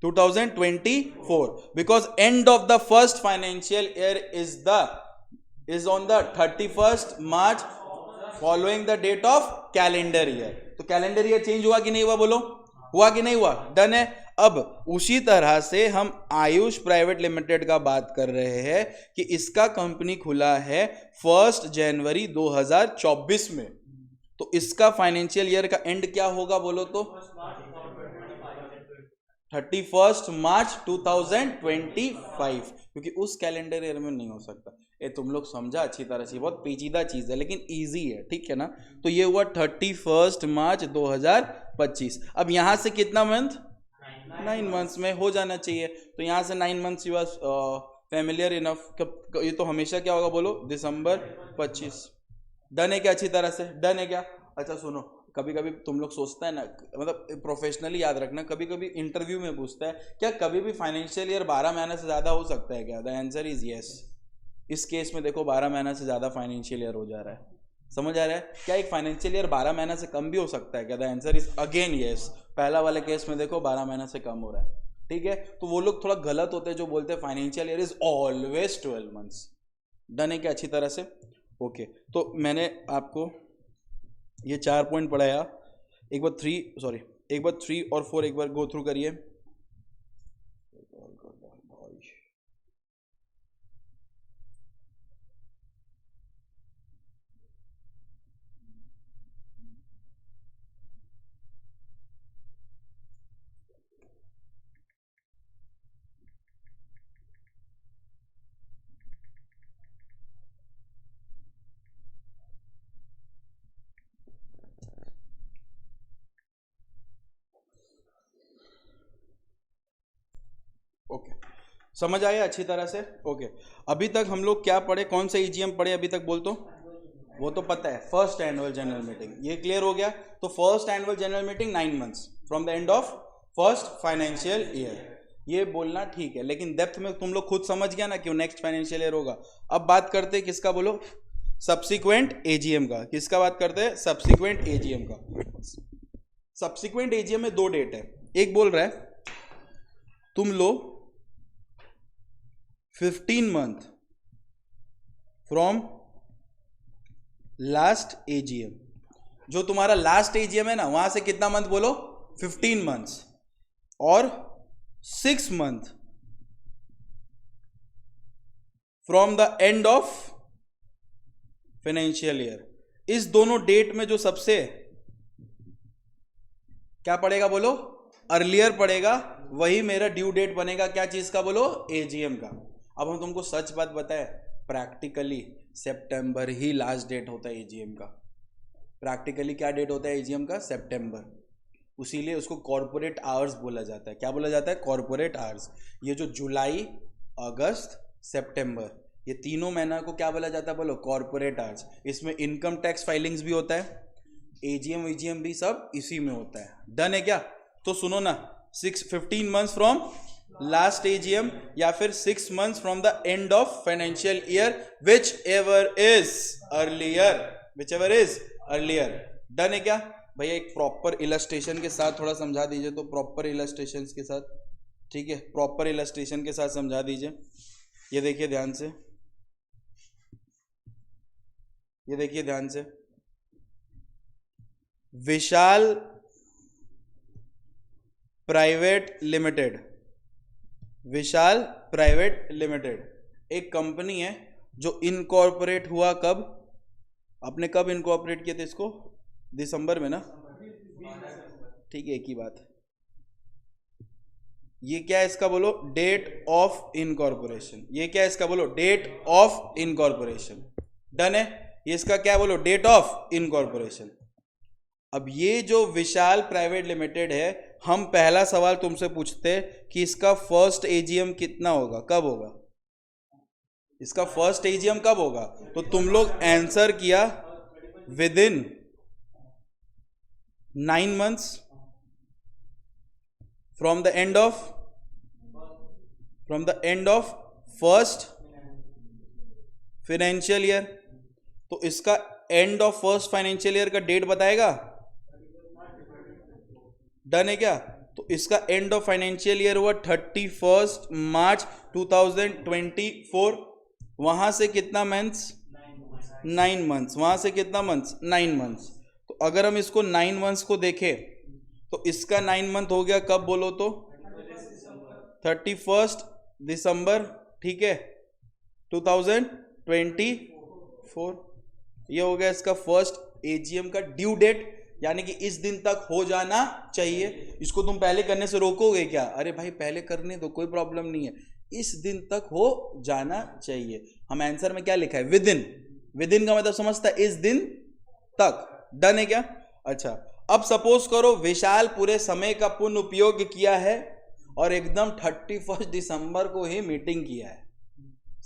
2024, because end of the first financial year is on the 31st March following the date of calendar year। तो कैलेंडर ईयर चेंज हुआ कि नहीं हुआ? बोलो, हुआ कि नहीं हुआ? डन है। अब उसी तरह से हम आयुष प्राइवेट लिमिटेड का बात कर रहे हैं कि इसका कंपनी खुला है 1 जनवरी 2024 में, तो इसका फाइनेंशियल ईयर का एंड क्या होगा? बोलो तो 31 मार्च 2025, क्योंकि उस कैलेंडर ईयर में नहीं हो सकता। ये तुम लोग समझा अच्छी तरह से? बहुत पेचीदा चीज है लेकिन इजी है, ठीक है ना? तो ये हुआ 31 मार्च 2025। अब यहां से कितना मंथ? 9 मंथ्स में हो जाना चाहिए। तो यहां से 9 months you are familiar enough. ये तो हमेशा क्या होगा? बोलो दिसंबर 25। डन है क्या अच्छी तरह से? डन है क्या? अच्छा सुनो, कभी कभी तुम लोग सोचता है ना, मतलब प्रोफेशनली याद रखना, कभी कभी इंटरव्यू में पूछता है क्या कभी भी फाइनेंशियल ईयर 12 महीने से ज़्यादा हो सकता है क्या? The answer is yes. इस केस में देखो 12 महीना से ज़्यादा फाइनेंशियल ईयर हो जा रहा है। समझ आ रहा है? क्या एक फाइनेंशियल ईयर 12 महीना से कम भी हो सकता है क्या? The answer is again yes. पहला वाले केस में देखो 12 महीना से कम हो रहा है। ठीक है, तो वो लोग थोड़ा गलत होते हैं जो बोलते हैं financial year is always 12 months. Done है क्या अच्छी तरह से? ओके, तो मैंने आपको ये 4 पॉइंट पढ़ाया। एक बार 3 और 4 एक बार गो थ्रू करिए। ओके, समझ आया अच्छी तरह से? ओके, अभी तक हम लोग क्या पढ़े, कौन सा ईजीएम पढ़े अभी तक? बोल तो, वो तो पता है, फर्स्ट एनुअल जनरल मीटिंग, ये क्लियर हो गया। तो first annual general meeting 9 months from the end of first financial year, ये बोलना ठीक है, लेकिन डेप्थ में तुम लोग खुद समझ गया ना क्यों नेक्स्ट फाइनेंशियल ईयर होगा। अब बात करते हैं किसका, बोलो, सब्सिक्वेंट एजीएम का। किसका बात करते हैं? सब्सिक्वेंट एजीएम का। सब्सिक्वेंट एजीएम में 2 डेट है। एक बोल रहा है तुम लो 15 मंथ फ्रॉम लास्ट एजीएम। जो तुम्हारा लास्ट एजीएम है ना, वहां से कितना मंथ बोलो? 15 मंथ्स। और 6 month from the end of financial year. इस दोनों डेट में जो सबसे क्या पड़ेगा बोलो? अर्लियर पड़ेगा, वही मेरा ड्यू डेट बनेगा। क्या चीज का बोलो? एजीएम का। अब हम तुमको सच बात बताए, प्रैक्टिकली सितंबर ही लास्ट डेट होता है एजीएम का। प्रैक्टिकली क्या डेट होता है एजीएम का? सितंबर। उसीलिए उसको कॉर्पोरेट आवर्स बोला जाता है। क्या बोला जाता है? Corporate hours. ये जो जुलाई, अगस्त, सितंबर, ये तीनों महीना को क्या बोला जाता है बोलो? Corporate hours. इसमें इनकम टैक्स फाइलिंग्स भी होता है, एजीएम वीजीएम भी सब इसी में होता है। डन है क्या? तो सुनो ना, 15 मंथ्स फ्रॉम लास्ट एजीएम या फिर 6 months from the end of financial year, which ever is earlier. Done है क्या भैया? एक प्रॉपर इलस्ट्रेशन के साथ थोड़ा समझा दीजिए तो, प्रॉपर इलस्ट्रेशन के साथ। ठीक है, प्रॉपर इलस्ट्रेशन के साथ समझा दीजिए। ये देखिए ध्यान से, ये देखिए ध्यान से। विशाल प्राइवेट लिमिटेड, विशाल प्राइवेट लिमिटेड एक कंपनी है जो इनकॉर्पोरेट हुआ कब? आपने कब इनकॉर्पोरेट किया था इसको? दिसंबर में ना? ठीक है, एक ही बात। ये क्या है इसका बोलो? Date of incorporation. ये क्या है इसका बोलो? Date of incorporation. डन है? ये इसका क्या बोलो? Date of incorporation. अब ये जो विशाल प्राइवेट लिमिटेड है, हम पहला सवाल तुमसे पूछते कि इसका फर्स्ट एजीएम कितना होगा, कब होगा? इसका फर्स्ट एजीएम कब होगा? तो तुम लोग आंसर किया with in 9 months from the end of first financial year. तो इसका and of first financial year का डेट बताएगा? डन है क्या? तो इसका एंड ऑफ फाइनेंशियल ईयर हुआ 31 मार्च 2024। वहां से कितना मंथ्स? 9 मंथ्स। वहां से कितना मंथ्स? 9 मंथ्स। तो अगर हम इसको 9 मंथ्स को देखें तो इसका 9 मंथ हो गया कब बोलो तो? 31 दिसंबर, ठीक है, 2024। ये हो गया इसका फर्स्ट एजीएम का ड्यू डेट, यानी कि इस दिन तक हो जाना चाहिए। इसको तुम पहले करने से रोकोगे क्या? अरे भाई पहले करने दो, कोई प्रॉब्लम नहीं है, इस दिन तक हो जाना चाहिए। हम आंसर में क्या लिखा है? With in. विद इन का मतलब समझता है इस दिन तक। डन है क्या? अच्छा, अब सपोज करो विशाल पूरे समय का पूर्ण उपयोग किया है और एकदम 31 दिसंबर को ही मीटिंग किया है।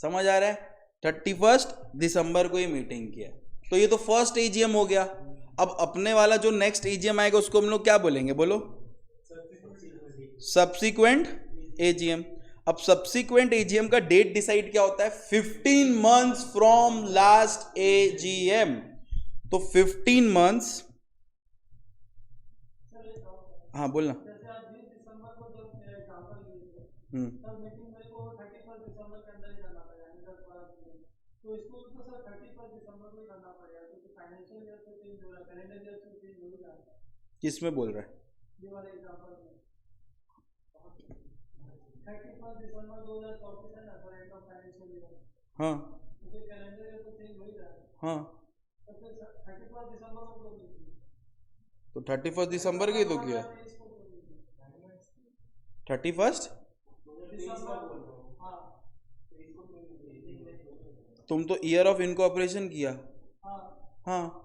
समझ आ रहा है? 31 दिसंबर को ही मीटिंग किया, तो ये तो फर्स्ट एजीएम हो गया। अब अपने वाला जो नेक्स्ट एजीएम आएगा उसको हम लोग क्या बोलेंगे, बोलो, सब्सिक्वेंट एजीएम। अब सब्सिक्वेंट एजीएम का डेट डिसाइड क्या होता है, 15 मंथ्स फ्रॉम लास्ट एजीएम। तो 15 मंथ्स, हाँ बोलना। किसमें बोल रहा है, हाँ हाँ, तो 31 दिसंबर के ही तो किया, 31। तुम तो ईयर ऑफ इनकॉर्पोरेशन किया, हाँ,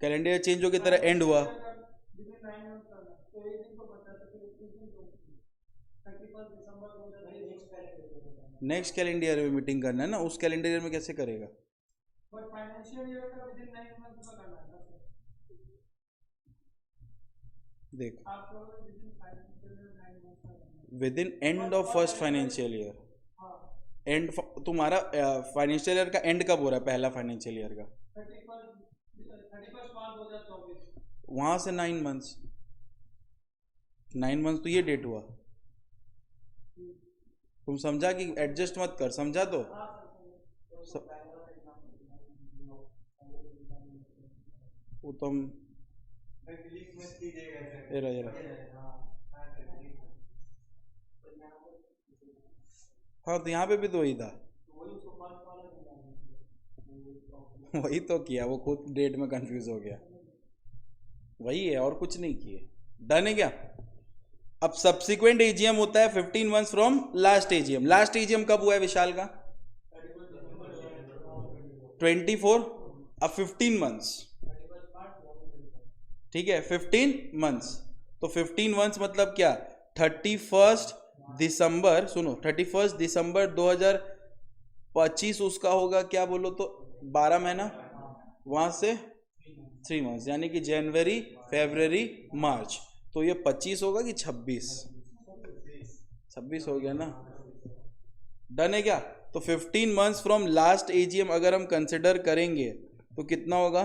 कैलेंडर ईयर चेंज हो के तरह एंड हुआ। नेक्स्ट कैलेंडर ईयर में मीटिंग करना है ना, उस कैलेंडर ईयर में कैसे करेगा, देख, with in and of first financial year, and तुम्हारा फाइनेंशियल ईयर का एंड कब हो रहा है, पहला फाइनेंशियल ईयर का, वहां से 9 मंथ्स, 9 मंथ्स तो ये डेट हुआ। तुम समझा कि एडजस्ट मत कर, समझा तो वो तुम ये रहा। हाँ तो यहाँ पे भी तो वही था, वही तो किया, वो खुद डेट में कंफ्यूज हो गया, वही है और कुछ नहीं किए। डन है क्या। अब सब्सिक्वेंट एजीएम होता है 15 months from last AGM. Last AGM कब हुआ है विशाल का, 24। अब 15 मंथ्स, ठीक है, 15 मंथ्स, तो 15 मंथ्स मतलब क्या, 31 दिसंबर, सुनो 31 दिसंबर 2025 उसका होगा, क्या बोलो तो 12 महीना, वहां से 3 मंथ्स, यानी कि जनवरी फरवरी मार्च, तो ये 25 होगा कि 26, 26 हो गया ना। डन है क्या। तो 15 मंथ्स फ्रॉम लास्ट एजीएम अगर हम कंसिडर करेंगे तो कितना होगा,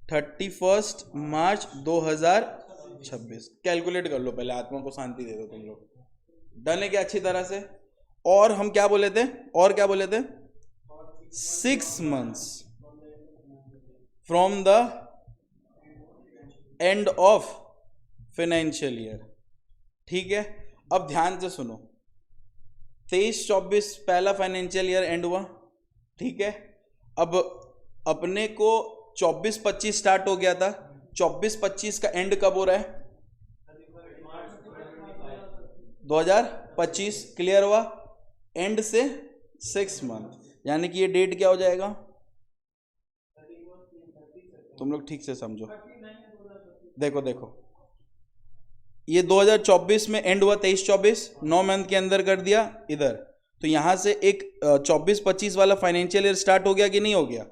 31 मार्च 2026। कैलकुलेट कर लो पहले, आत्मा को शांति दे दो तुम लोग। डन है क्या अच्छी तरह से। और हम क्या बोले थे, और क्या बोले थे, 6 months from the end of financial year, ठीक है। अब ध्यान से सुनो, 23-24 पहला फाइनेंशियल ईयर एंड हुआ, ठीक है। अब अपने को 24-25 स्टार्ट हो गया था, 24-25 का एंड कब हो रहा है, 2025, क्लियर हुआ। एंड से 6 मंथ, यानी कि ये डेट क्या हो जाएगा, तुम लोग ठीक से समझो, देखो देखो, ये 2024 में एंड हुआ, 23-24 9 मंथ के अंदर कर दिया इधर, तो यहां से एक 24-25 वाला फाइनेंशियल ईयर स्टार्ट हो गया कि नहीं हो गया,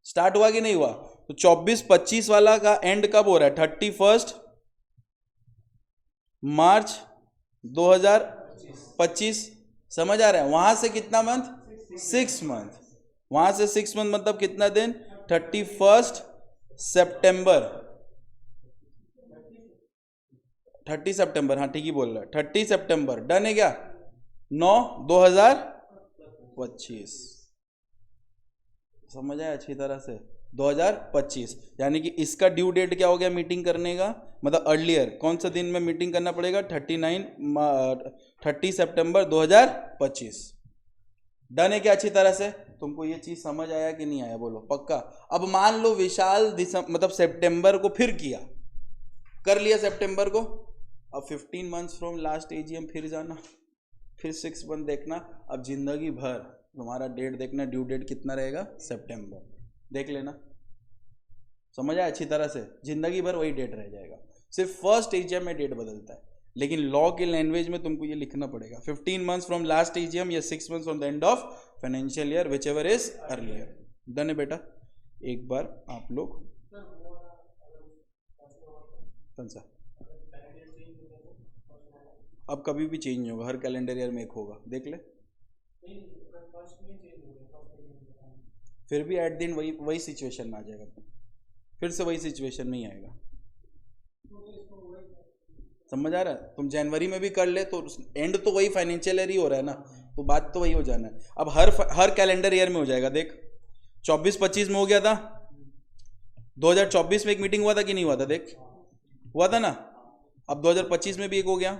स्टार्ट हुआ कि नहीं हुआ। तो 24-25 वाला का एंड कब हो रहा है, 31 मार्च 2025, समझ आ रहा है। वहां से कितना मंथ, 6 मंथ, वहां से 6 मंथ मतलब कितना दिन, 31 सितंबर, 30 सितंबर, हाँ ठीक ही बोल रहा है, 30 सितंबर। डन है क्या, 9/2025, समझ आया अच्छी तरह से, 2025, यानी कि इसका ड्यू डेट क्या हो गया मीटिंग करने का, मतलब अर्लियर कौन सा दिन में मीटिंग करना पड़ेगा, 30 सितंबर 2025। डन है क्या अच्छी तरह से। तुमको ये चीज समझ आया कि नहीं आया, बोलो पक्का। अब मान लो विशाल मतलब सितंबर को फिर किया, कर लिया सितंबर को, अब 15 मंथ्स फ्रॉम लास्ट एजीएम फिर जाना, फिर 6 मंथ देखना, अब जिंदगी भर तुम्हारा डेट देखना, ड्यू डेट कितना रहेगा, सितंबर, देख लेना, समझ आया अच्छी तरह से, जिंदगी भर वही डेट रह जाएगा, सिर्फ फर्स्ट एजीएम में डेट बदलता है, लेकिन लॉ की लैंग्वेज में तुमको ये लिखना पड़ेगा, 15 मंथ्स फ्रॉम लास्ट एजीएम या 6 months from the end of financial year, which ever is earlier. Done है बेटा। एक बार आप लोग कौन सा, अब कभी भी चेंज नहीं होगा, हर कैलेंडर ईयर में एक होगा, देख ले। फिर भी एट दिन वही वही सिचुएशन में आ जाएगा, फिर से वही सिचुएशन में ही आएगा। समझ आ रहा है? तुम जनवरी में भी कर ले तो एंड तो वही फाइनेंशियल ईयर ही हो रहा है ना, तो बात तो वही हो जाना है। अब हर कैलेंडर ईयर में हो जाएगा। देख 24-25 में हो गया था, 2024 में एक मीटिंग हुआ था कि नहीं हुआ था? देख हुआ था ना। अब 2025 में भी एक हो गया,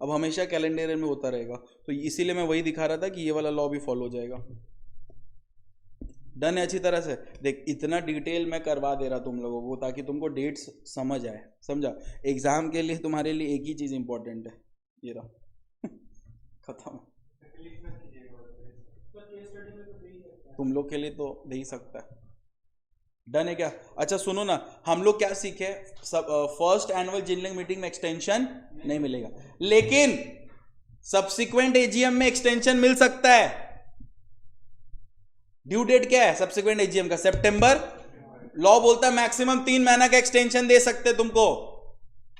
अब हमेशा कैलेंडर ईयर में होता रहेगा। तो इसीलिए मैं वही दिखा रहा था कि ये वाला लॉ भी फॉलो हो जाएगा। डन है अच्छी तरह से। देख इतना डिटेल मैं करवा दे रहा तुम लोगों को ताकि तुमको डेट्स समझ आए, समझा? एग्जाम के लिए तुम्हारे लिए एक ही चीज इंपॉर्टेंट है, ये रहा खत्म। तुम लोग के लिए तो दे ही सकता है। डन है क्या? अच्छा सुनो ना, हम लोग क्या सीखे? फर्स्ट एनुअल जिनलिंग मीटिंग में एक्सटेंशन नहीं मिलेगा, लेकिन सब्सिक्वेंट एजीएम में एक्सटेंशन मिल सकता है। ड्यू डेट क्या है सब्सिक्वेंट एजीएम का? सितंबर। लॉ बोलता है मैक्सिमम 3 महीना का एक्सटेंशन दे सकते तुमको,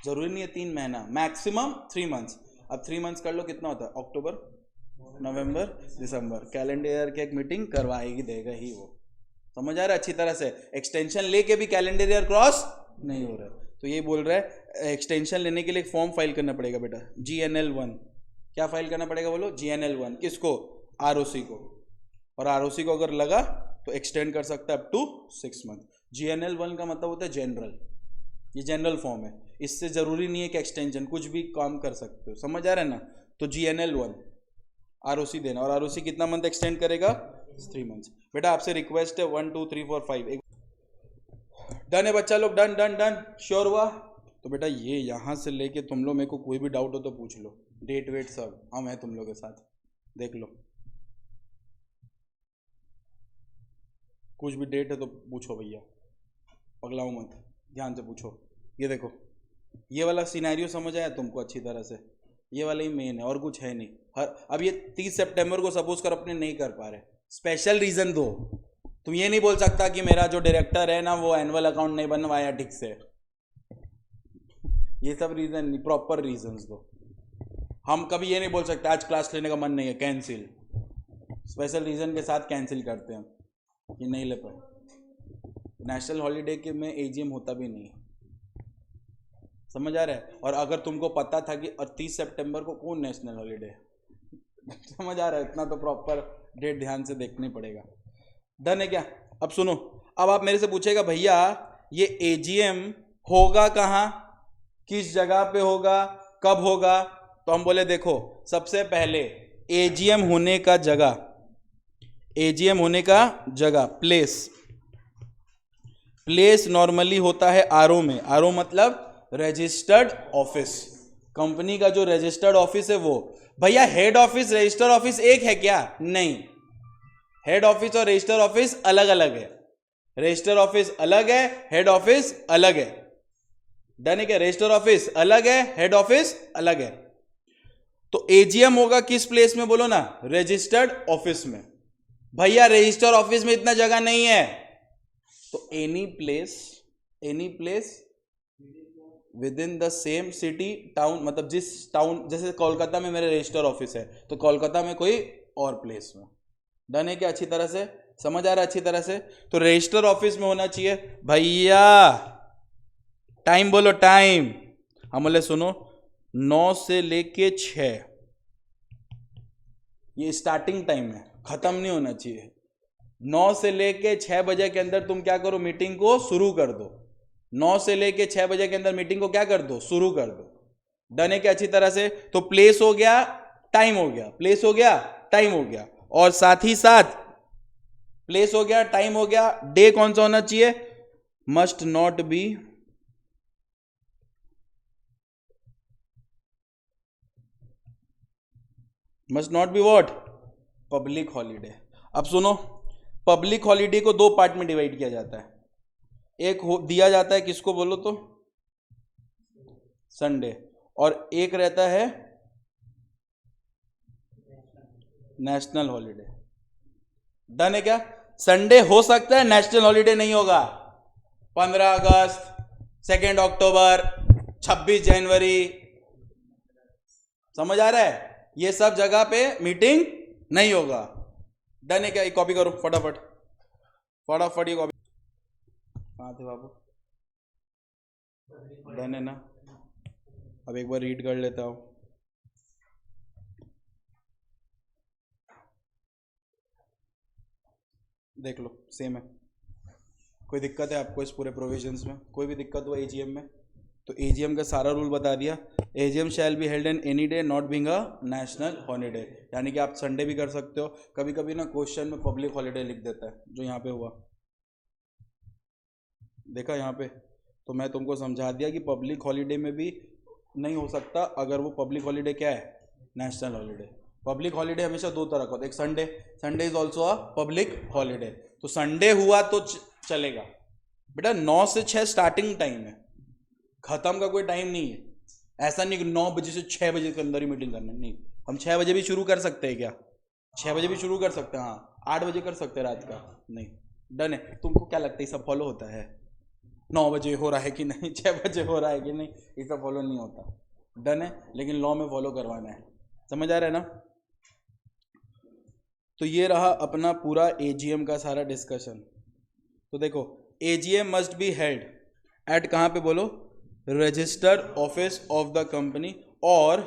जरूरी नहीं है 3 महीना, मैक्सिमम 3 मंथ्स। अब 3 मंथ्स कर लो, कितना होता है? अक्टूबर, नवंबर, दिसंबर। कैलेंडर ईयर की एक मीटिंग करवाएगी, देगा ही वो। समझ आ रहा है अच्छी तरह से? एक्सटेंशन लेके भी कैलेंडर ईयर क्रॉस नहीं हो रहा है, तो ये बोल रहा है एक्सटेंशन लेने के लिए एक फॉर्म फाइल करना पड़ेगा बेटा, GNL1। क्या फाइल करना पड़ेगा बोलो? GNL1। किसको? ROC को। और ROC को अगर लगा तो एक्सटेंड कर सकता है अप टू 6 मंथ। GNL1 का मतलब होता है जनरल, ये जनरल फॉर्म है, इससे जरूरी नहीं है कि एक्सटेंशन, कुछ भी काम कर सकते हो। समझ आ रहा है ना? तो GNL1 ROC देना, और ROC कितना मंथ एक्सटेंड करेगा? 3 मंथ्स। बेटा आपसे रिक्वेस्ट है 1 2 3 4 5 डन है बच्चा लोग? डन डन डन, श्योर हुआ? तो बेटा ये यहाँ से लेके तुम लोग, मेरे को कोई भी डाउट हो तो पूछ लो, डेट वेट सब हम हैं तुम लोग के साथ, देख लो। कुछ भी डेट है तो पूछो भैया, पगलाओ मत, ध्यान से पूछो। ये देखो, ये वाला सिनेरियो समझ आया तुमको अच्छी तरह से? ये वाला ही मेन है और कुछ है नहीं। अब ये 30 सितंबर को सपोज कर अपने नहीं कर पा रहे, स्पेशल रीजन दो। तुम ये नहीं बोल सकता कि मेरा जो डायरेक्टर है ना वो एनुअल अकाउंट नहीं बनवाया ठीक से, ये सब रीजन नहीं, प्रॉपर रीजंस दो। हम कभी ये नहीं बोल सकते आज क्लास लेने का मन नहीं है, कैंसिल। स्पेशल रीजन के साथ कैंसिल करते हैं कि नहीं ले पाए। नेशनल हॉलीडे के में एजीएम होता भी नहीं है, समझ आ रहा है? और अगर तुमको पता था कि 30 सितंबर को कौन नेशनल हॉलीडे है, समझ आ रहा है? इतना तो प्रॉपर डेट ध्यान से देखनी पड़ेगा। डन है क्या? अब सुनो, अब आप मेरे से पूछेगा भैया ये एजीएम होगा कहाँ, किस जगह पे होगा, कब होगा? तो हम बोले देखो, सबसे पहले एजीएम होने का जगह, एजीएम होने का जगह प्लेस नॉर्मली होता है आरओ में। आरओ मतलब रजिस्टर्ड ऑफिस, कंपनी का जो रजिस्टर्ड ऑफिस है वो। भैया हेड ऑफिस रजिस्टर्ड ऑफिस एक है क्या? नहीं, हेड ऑफिस और रजिस्टर ऑफिस अलग अलग है। रजिस्टर ऑफिस अलग है, हेड ऑफिस अलग है। डन है क्या? रजिस्टर ऑफिस अलग है, हेड ऑफिस अलग है। तो एजीएम होगा किस प्लेस में बोलो ना? रजिस्टर्ड ऑफिस में। भैया रजिस्टर ऑफिस में इतना जगह नहीं है, तो any place with in the same city town, मतलब जिस टाउन, जैसे कोलकाता में मेरे रजिस्टर ऑफिस है तो कोलकाता में कोई और प्लेस में। डन है क्या? अच्छी तरह से समझ आ रहा है? अच्छी तरह से। तो रजिस्टर ऑफिस में होना चाहिए। भैया टाइम बोलो, टाइम। हम बोले सुनो 9 से लेके 6 ये स्टार्टिंग टाइम है, खत्म नहीं होना चाहिए। 9 से लेके 6 बजे के अंदर तुम क्या करो? मीटिंग को शुरू कर दो। 9 से लेके 6 बजे के अंदर मीटिंग को क्या कर दो? शुरू कर दो। डन है क्या? अच्छी तरह से। तो प्लेस हो गया, टाइम हो गया, प्लेस हो गया, टाइम हो गया, और साथ ही साथ प्लेस हो गया, टाइम हो गया, डे कौन सा होना चाहिए? Must not be what? Public holiday. अब सुनो, पब्लिक हॉलीडे को 2 पार्ट में डिवाइड किया जाता है। एक दिया जाता है किसको बोलो तो? संडे। और एक रहता है नेशनल हॉलीडे। डन है क्या? संडे हो सकता है, नेशनल हॉलीडे नहीं होगा। 15 अगस्त, 2 अक्टूबर, 26 जनवरी, समझ आ रहा है? ये सब जगह पे मीटिंग नहीं होगा। डन है क्या? ये कॉपी करो फटाफट फटाफट, ये कॉपी। कहाँ थे बाबू? डन है ना? अब एक बार रीड कर लेता हूं। देख लो, सेम है। कोई दिक्कत है आपको इस पूरे प्रोविजंस में? कोई भी दिक्कत हो एजीएम में तो एजीएम का सारा रूल बता दिया। AGM shall be held in any day not being a national holiday, यानी कि आप संडे भी कर सकते हो। कभी कभी ना क्वेश्चन में पब्लिक हॉलीडे लिख देता है, जो यहाँ पे हुआ, देखा यहाँ पे? तो मैं तुमको समझा दिया कि पब्लिक हॉलीडे में भी नहीं हो सकता अगर वो पब्लिक हॉलीडे क्या है? National holiday. पब्लिक हॉलीडे हमेशा दो तरह का होता है, एक Sunday, Sunday is also a public holiday. तो संडे हुआ तो चलेगा बेटा। 9 से 6 स्टार्टिंग टाइम है, खत्म का कोई टाइम नहीं है। ऐसा नहीं कि 9 बजे से 6 बजे के अंदर ही मीटिंग करना, नहीं। हम 6 बजे भी शुरू कर सकते हैं क्या? 6 बजे भी शुरू कर सकते हैं, हाँ। 8 बजे कर सकते हैं रात का, नहीं। डन है? तुमको क्या लगता है ये सब फॉलो होता है? 9 बजे हो रहा है कि नहीं, 6 बजे हो रहा है कि नहीं, ये सब फॉलो नहीं होता। डन है? लेकिन लॉ में फॉलो करवाना है। समझ आ रहा है ना? तो ये रहा अपना पूरा एजीएम का सारा डिस्कशन। तो देखो, AGM must be held at, कहाँ पे बोलो? Registered office of the company और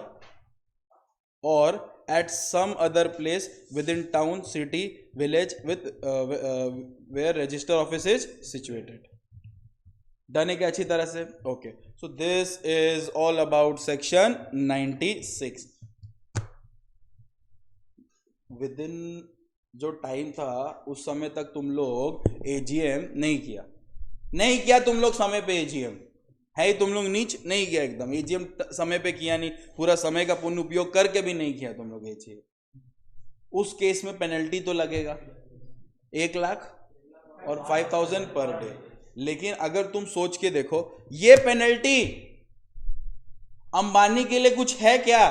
at some other place within town, city, village with where register office is situated. Done है क्या अच्छी तरह से? Okay, so this is all about section 96। Within जो टाइम था उस समय तक तुम लोग एजीएम नहीं किया तुम लोग समय पे। एजीएम है ही तुम लोग नीच नहीं किया एकदम। एजीएम समय पे किया नहीं, पूरा समय का पूर्ण उपयोग करके भी नहीं किया तुम लोग एजीएम। उस केस में पेनल्टी तो लगेगा 1 लाख और 5,000 पर डे। लेकिन अगर तुम सोच के देखो, ये पेनल्टी अंबानी के लिए कुछ है क्या?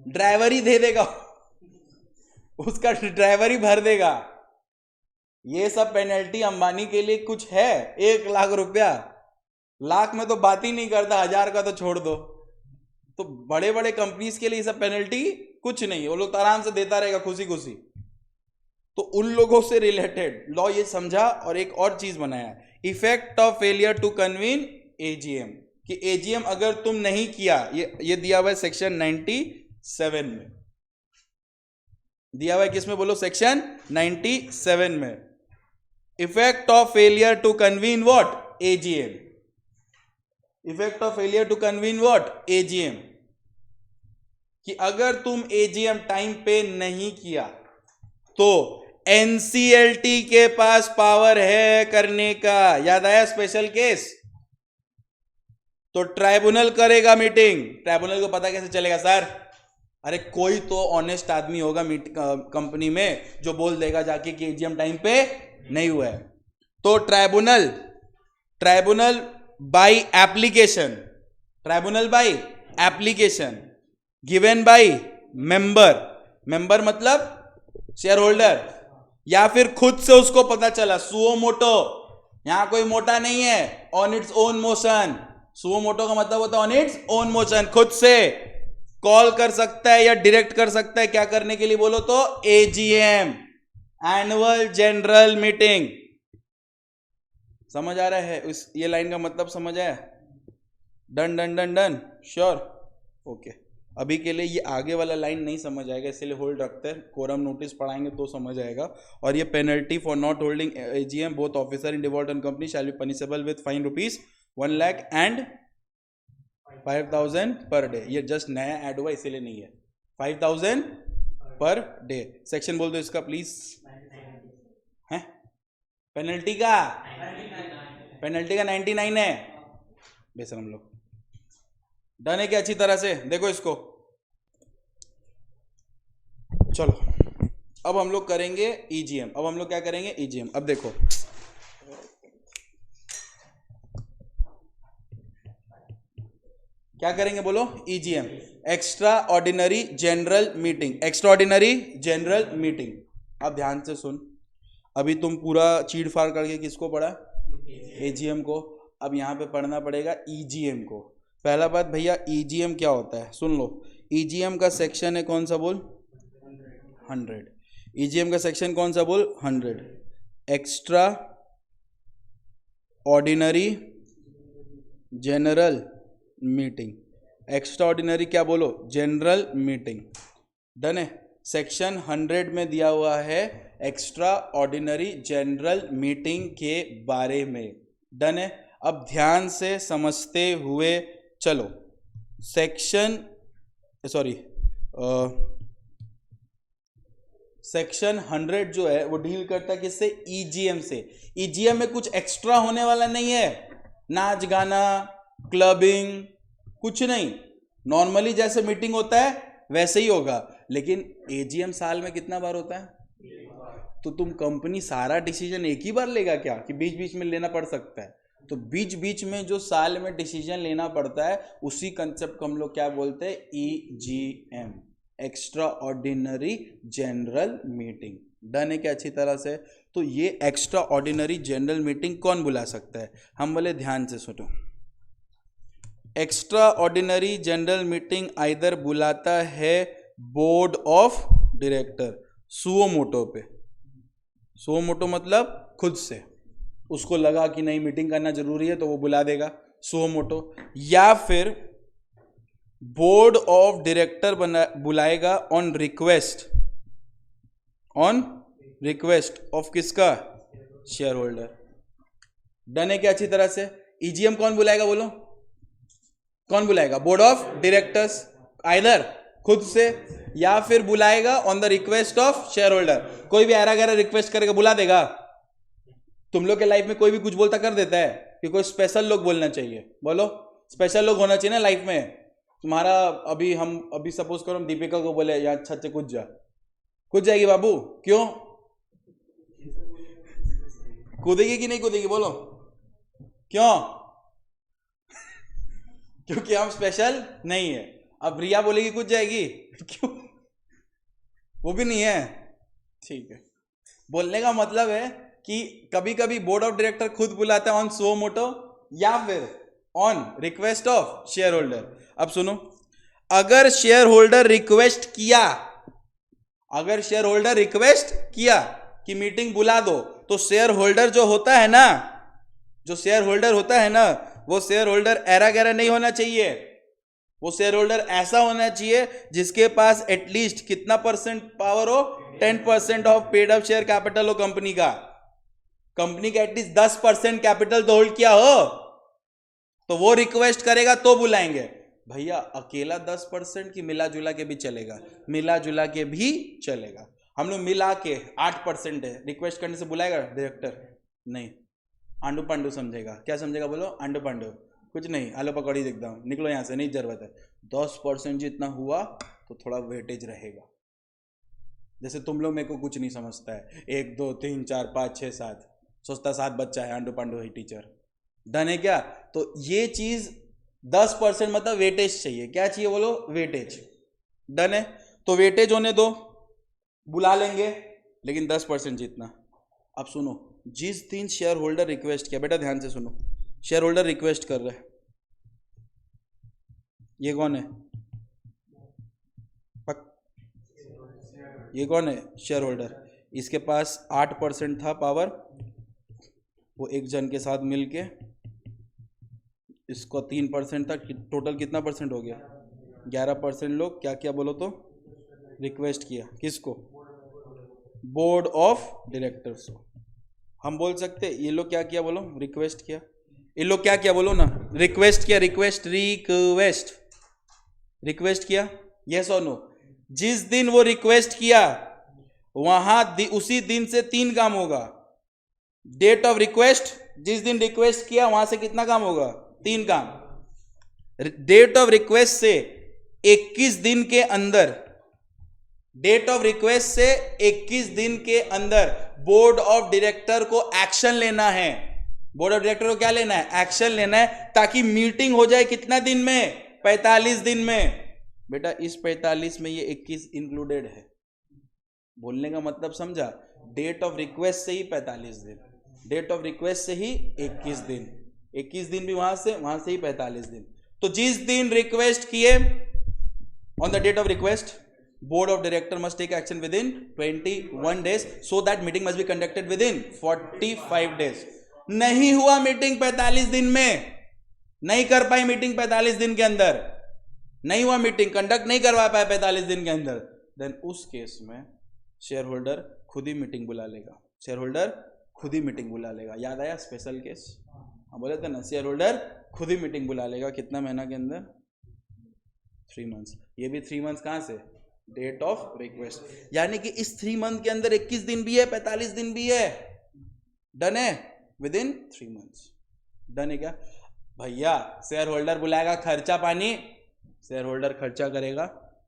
ड्राइवर ही दे देगा, उसका ड्राइवर ही भर देगा। ये सब पेनल्टी अंबानी के लिए कुछ है? 1 लाख रुपया, लाख में तो बात ही नहीं करता, 1000 का तो छोड़ दो। तो बड़े बड़े कंपनीज के लिए ये सब पेनल्टी कुछ नहीं, वो लोग तो आराम से देता रहेगा खुशी खुशी। तो उन लोगों से रिलेटेड लॉ ये समझा और एक और चीज बनाया, effect of failure to convene AGM, कि एजीएम अगर तुम नहीं किया, ये दिया हुआ है सेक्शन 97 में, दिया हुआ है किसमें बोलो? सेक्शन 97 में। Effect of failure to convene what? AGM. Effect of failure to convene what? AGM. कि अगर तुम एजीएम टाइम पे नहीं किया तो एनसीएलटी के पास पावर है करने का। याद आया स्पेशल केस? तो ट्राइब्यूनल करेगा मीटिंग। ट्राइब्यूनल को पता कैसे चलेगा सर? अरे कोई तो ऑनेस्ट आदमी होगा कंपनी में जो बोल देगा जाके कि एजीएम टाइम पे नहीं हुआ है। तो tribunal by application, tribunal by application given by member मतलब शेयर होल्डर, या फिर खुद से उसको पता चला सुओ मोटो, यहां कोई मोटा नहीं है, on its own motion. Suo motu का मतलब होता है ऑन इट्स ओन मोशन, खुद से कॉल कर सकता है या डायरेक्ट कर सकता है। क्या करने के लिए बोलो तो? AGM, annual general meeting. समझ आ रहा है? ये लाइन का मतलब समझ आया? Done done done done, sure? Okay, अभी के लिए ये आगे वाला लाइन नहीं समझ आएगा, इसलिए होल्ड रखते हैं। कोरम नोटिस पढ़ाएंगे तो समझ आएगा। और ये penalty for not holding AGM both officer in Dewald and company shall be punishable with fine rupees 1 lakh and 5,000 per day. ये जस्ट नया ऐड हुआ इसीलिए नहीं है। 5,000 पर डे। सेक्शन बोल दो इसका प्लीज। है पेनल्टी का 99 है बेशरम लोग। डन है क्या अच्छी तरह से? देखो इसको, चलो अब हम लोग करेंगे ईजीएम। अब हम लोग क्या करेंगे? ईजीएम। अब देखो क्या करेंगे बोलो? EGM, extra ordinary general meeting. Extra ordinary general meeting. अब ध्यान से सुन, अभी तुम पूरा चीड़ फाड़ करके किसको पढ़ा? एजीएम को। अब यहाँ पे पढ़ना पड़ेगा ईजीएम को। पहला बात भैया, ईजीएम क्या होता है सुन लो। ईजीएम का सेक्शन है कौन सा बोल? 100। ईजीएम का सेक्शन कौन सा बोल? 100। Extra ordinary general meeting. Extra ordinary क्या बोलो? General meeting. डन है। सेक्शन 100 में दिया हुआ है एक्स्ट्रा ऑर्डिनरी जनरल मीटिंग के बारे में। डन है। अब ध्यान से समझते हुए चलो। सेक्शन 100 जो है वो डील करता है किससे? ईजीएम से। ईजीएम में कुछ एक्स्ट्रा होने वाला नहीं है, नाच गाना क्लबिंग कुछ नहीं, नॉर्मली जैसे मीटिंग होता है वैसे ही होगा। लेकिन एजीएम साल में कितना बार होता है? तो तुम कंपनी सारा डिसीजन एक ही बार लेगा क्या कि बीच बीच में लेना पड़ सकता है? तो बीच बीच में जो साल में डिसीजन लेना पड़ता है उसी कंसेप्ट को हम लोग क्या बोलते हैं? EGM, extra ordinary general meeting. Done है क्या अच्छी तरह से? तो ये एक्स्ट्रा ऑर्डिनरी जनरल मीटिंग कौन बुला सकता है? हम बोले ध्यान से सुनो। Extraordinary general meeting either बुलाता है board of director suo motu पे। सुओ मोटो मतलब खुद से, उसको लगा कि नहीं मीटिंग करना जरूरी है तो वो बुला देगा सुओ मोटो। या फिर बोर्ड ऑफ डायरेक्टर बुलाएगा ऑन रिक्वेस्ट ऑफ किसका? Shareholder. डन है क्या अच्छी तरह से? ईजीएम कौन बुलाएगा बोलो? कौन बुलाएगा? बोर्ड ऑफ डायरेक्टर्स, आइदर खुद से या फिर बुलाएगा on the request of shareholder. कोई भी ऐरा गैरा रिक्वेस्ट करके बुला देगा? तुम लोग के लाइफ में कोई भी कुछ बोलता कर देता है कि कोई स्पेशल लोग बोलना चाहिए? बोलो, स्पेशल लोग होना चाहिए ना लाइफ में तुम्हारा। अभी सपोज करो हम दीपिका को बोले यहाँ छत से कूद जा, कूद जाएगी बाबू? क्यों? कूदेगी कि नहीं कूदेगी बोलो? क्यों? क्योंकि हम स्पेशल नहीं है। अब रिया बोलेगी कूद जाएगी? क्यों? वो भी नहीं है। ठीक है, बोलने का मतलब है कि कभी कभी बोर्ड ऑफ डायरेक्टर खुद बुलाता है ऑन सो मोटो या फिर on request of share holder. अब सुनो, अगर शेयर होल्डर रिक्वेस्ट किया कि मीटिंग बुला दो, तो शेयर होल्डर जो होता है ना, वो शेयर होल्डर ऐरा गैरा नहीं होना चाहिए। वो शेयर होल्डर ऐसा होना चाहिए जिसके पास एटलीस्ट कितना परसेंट पावर हो? 10% of paid up share capital हो कंपनी का एटलीस्ट 10% कैपिटल तो होल्ड किया हो, तो वो रिक्वेस्ट करेगा तो बुलाएंगे। भैया अकेला 10% की मिला जुला के भी चलेगा? मिला जुला के भी चलेगा। हम लोग मिला के 8% है, रिक्वेस्ट करने से बुलाएगा डायरेक्टर? नहीं, आंडू पांडू समझेगा। क्या समझेगा बोलो? आंडू पांडू कुछ नहीं, आलू पकौड़ी देखता हूँ, निकलो यहाँ से, नहीं जरूरत है। 10% जितना हुआ तो थोड़ा वेटेज रहेगा। जैसे तुम लोग मेरे को कुछ नहीं समझता है, 1 2 3 4 5 6 7 सोचता 7 बच्चा है, आंडू पांडू है टीचर। डन है क्या? तो ये चीज 10% मतलब वेटेज चाहिए। क्या चाहिए बोलो? वेटेज। डन है, तो वेटेज होने दो, बुला लेंगे लेकिन 10% जितना। अब सुनो, जिस दिन शेयर होल्डर रिक्वेस्ट किया, बेटा ध्यान से सुनो, शेयर होल्डर रिक्वेस्ट कर रहा है, ये कौन है? ये कौन है? Share holder. इसके पास 8% था पावर, वो एक जन के साथ मिलके इसको 3% था, टोटल कितना परसेंट हो गया? 11% लोग क्या किया बोलो तो? रिक्वेस्ट किया। किसको? बोर्ड ऑफ डायरेक्टर्स को। हम बोल सकते ये लोग क्या किया बोलो? रिक्वेस्ट किया। ये लोग क्या किया बोलो ना? रिक्वेस्ट किया। रिक्वेस्ट किया, यस और नो? जिस दिन वो रिक्वेस्ट किया वहां उसी दिन से 3 काम होगा। डेट ऑफ रिक्वेस्ट, जिस दिन रिक्वेस्ट किया वहां से कितना काम होगा? 3 काम। डेट ऑफ रिक्वेस्ट से 21 दिन के अंदर, डेट ऑफ रिक्वेस्ट से 21 दिन के अंदर बोर्ड ऑफ डायरेक्टर को एक्शन लेना है। बोर्ड ऑफ डायरेक्टर को क्या लेना है? एक्शन लेना है, ताकि मीटिंग हो जाए कितना दिन में? 45 दिन में। बेटा इस 45 में ये 21 इंक्लूडेड है। बोलने का मतलब समझा? डेट ऑफ रिक्वेस्ट से ही 45 दिन, डेट ऑफ रिक्वेस्ट से ही 21 दिन, 21 दिन भी वहां से ही 45 दिन। तो जिस दिन रिक्वेस्ट किए, on the date of request, board of director must take action within 21 days, so that meeting must be conducted within 45 days. नहीं हुआ मीटिंग 45 दिन में, नहीं कर पाई मीटिंग 45 दिन के अंदर, नहीं हुआ मीटिंग, कंडक्ट नहीं करवा पाए 45 दिन के अंदर, देन उस केस में शेयर होल्डर खुद ही मीटिंग बुला लेगा, शेयर होल्डर खुद ही मीटिंग बुला लेगा। याद आया स्पेशल केस, हम बोले थे ना, शेयर होल्डर खुद ही मीटिंग बुला लेगा। कितना महीना के अंदर? 3 मंथ्स। ये भी 3 मंथ्स कहां से? Date of request. यानी कि इस 3 मंथ के अंदर 21 दिन भी है, 45 दिन भी है। डन है? विद इन 3 मंथ्स डन है क्या भैया? शेयर होल्डर बुलाएगा, खर्चा पानी शेयर होल्डर खर्चा करेगा,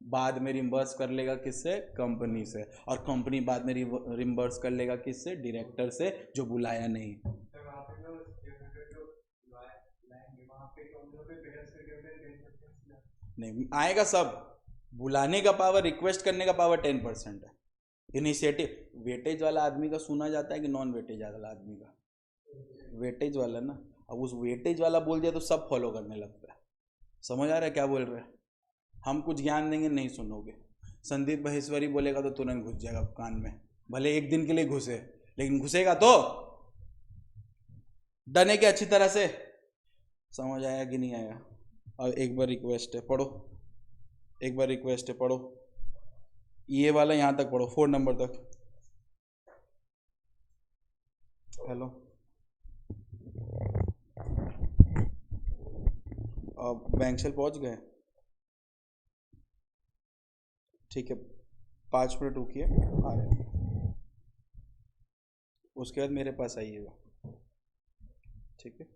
बाद में रिम्बर्स कर लेगा किससे? कंपनी से, और कंपनी बाद में रिम्बर्स कर लेगा किससे? डायरेक्टर से, जो बुलाया नहीं। नहीं आएगा सब, बुलाने का पावर, रिक्वेस्ट करने का पावर 10% है। इनिशिएटिव वेटेज वाला आदमी का सुना जाता है कि नॉन वेटेज वाला आदमी का? वेटेज वाला ना। अब उस वेटेज वाला बोल दिया तो सब फॉलो करने लगता है। समझ आ रहा है क्या बोल रहे हैं? हम कुछ ज्ञान देंगे नहीं सुनोगे। संदीप महेश्वरी बोलेगा तो तुरंत घुस जाएगा कान में, भले एक दिन के लिए घुसे, लेकिन घुसेगा तो। डने के अच्छी तरह से समझ आया कि नहीं आया? और एक बार रिक्वेस्ट है, पढ़ो, एक बार रिक्वेस्ट है, पढ़ो ये वाला, यहां तक पढ़ो 4 नंबर तक। हेलो, अब बैंक से पहुंच गए? ठीक है, 5 मिनट रुकिए, आ रहे हैं। उसके बाद मेरे पास आइएगा, ठीक है?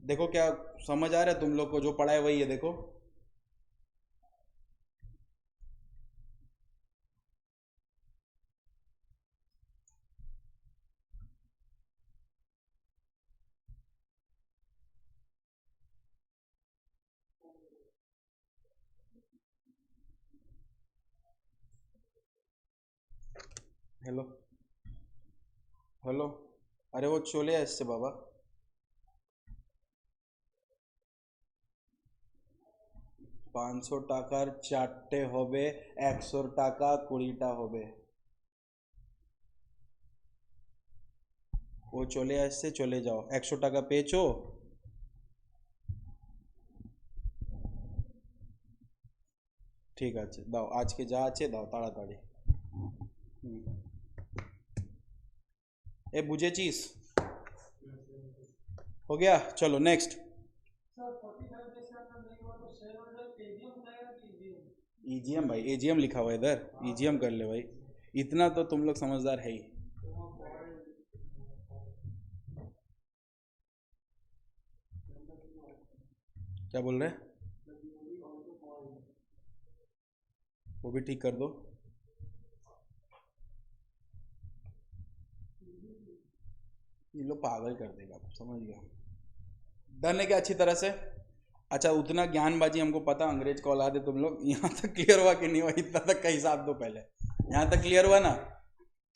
देखो क्या समझ आ रहा है तुम लोग को? जो पढ़ा है वही है, देखो। हेलो हेलो, अरे वो चले আসছে बाबा। पाँचशो টাকার 4টে হবে, 100 টাকা 20টা হবে। ও চলে আসছে, চলে যাও। 100 টাকা পেয়েছো? ঠিক আছে, দাও, আজকে যা আছে দাও তাড়াতাড়ি। ए बुझेছিস? हो गया, चलो नेक्स्ट। ईजीएम भाई, एजीएम लिखा हुआ है इधर, ईजीएम कर ले भाई, इतना तो तुम लोग समझदार है ही। क्या बोल रहे हैं? वो भी ठीक कर दो। ये लोग पागल कर देगा, समझ गया? डन है क्या अच्छी तरह से? अच्छा, उतना ज्ञानबाजी हमको पता, अंग्रेज को औलाद है तुम लोग। यहाँ तक क्लियर हुआ कि नहीं हुआ? इतना तक का हिसाब दो पहले। यहाँ तक क्लियर हुआ ना?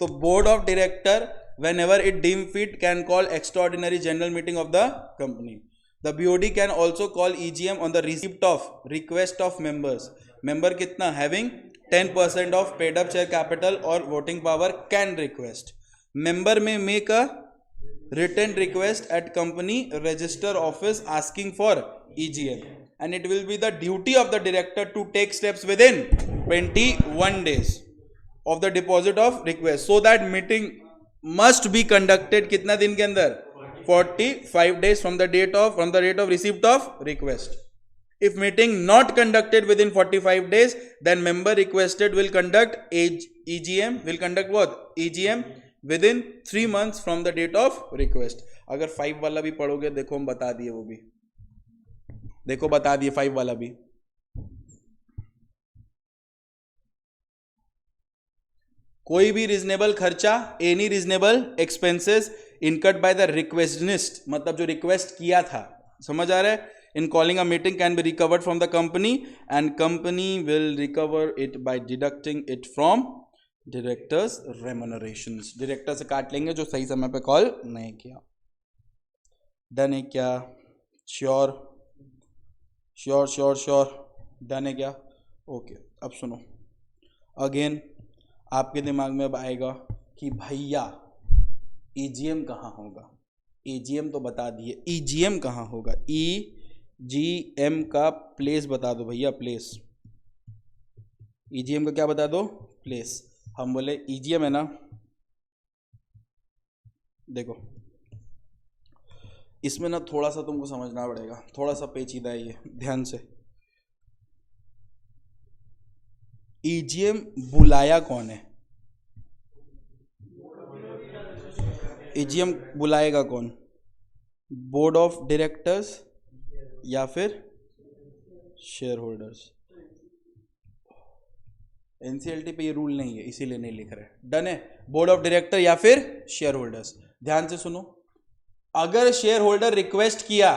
तो board of director whenever it deem fit can call extraordinary general meeting of the company. The BOD can also call EGM on the receipt of request of members. Member कितना? Having 10% of paid up share capital or voting power can request. Member may make a written request at company register office asking for EGM, and it will be the duty of the director to take steps within 21 days of the deposit of request, so that meeting must be conducted कितना दिन के अंदर? 45 days from the date of receipt of request. If meeting not conducted within 45 days, then member requested will conduct EGM, will conduct what? EGM within 3 months from the date of request. अगर 5 वाला भी पढ़ोगे, देखो हम बता दिए, वो भी देखो बता दिए 5 वाला भी। कोई भी रीजनेबल खर्चा, any reasonable expenses incurred by the requisitionist, मतलब जो रिक्वेस्ट किया था, समझ आ रहा है, in calling a meeting can be recovered from the company and company will recover it by deducting it from directors remunerations, director से काट लेंगे जो सही समय पे कॉल नहीं किया। डन है क्या? Sure sure sure sure, done है क्या? ओके, अब सुनो, अगेन आपके दिमाग में अब आएगा कि भैया ईजीएम कहाँ होगा। ईजीएम तो बता दिए, ईजीएम कहाँ होगा? ईजीएम का प्लेस बता दो भैया, प्लेस। ईजीएम का क्या बता दो? प्लेस। हम बोले ईजीएम है ना, देखो इसमें ना थोड़ा सा तुमको समझना पड़ेगा, थोड़ा सा पेचीदा है ये, ध्यान से। ईजीएम बुलाया कौन है? ईजीएम बुलाएगा कौन? बोर्ड ऑफ डायरेक्टर्स या फिर शेयर होल्डर्स। एनसीएलटी पे ये रूल नहीं है, इसीलिए नहीं लिख रहे। डन है, बोर्ड ऑफ डायरेक्टर या फिर शेयर होल्डर्स। ध्यान से सुनो, अगर शेयर होल्डर रिक्वेस्ट किया,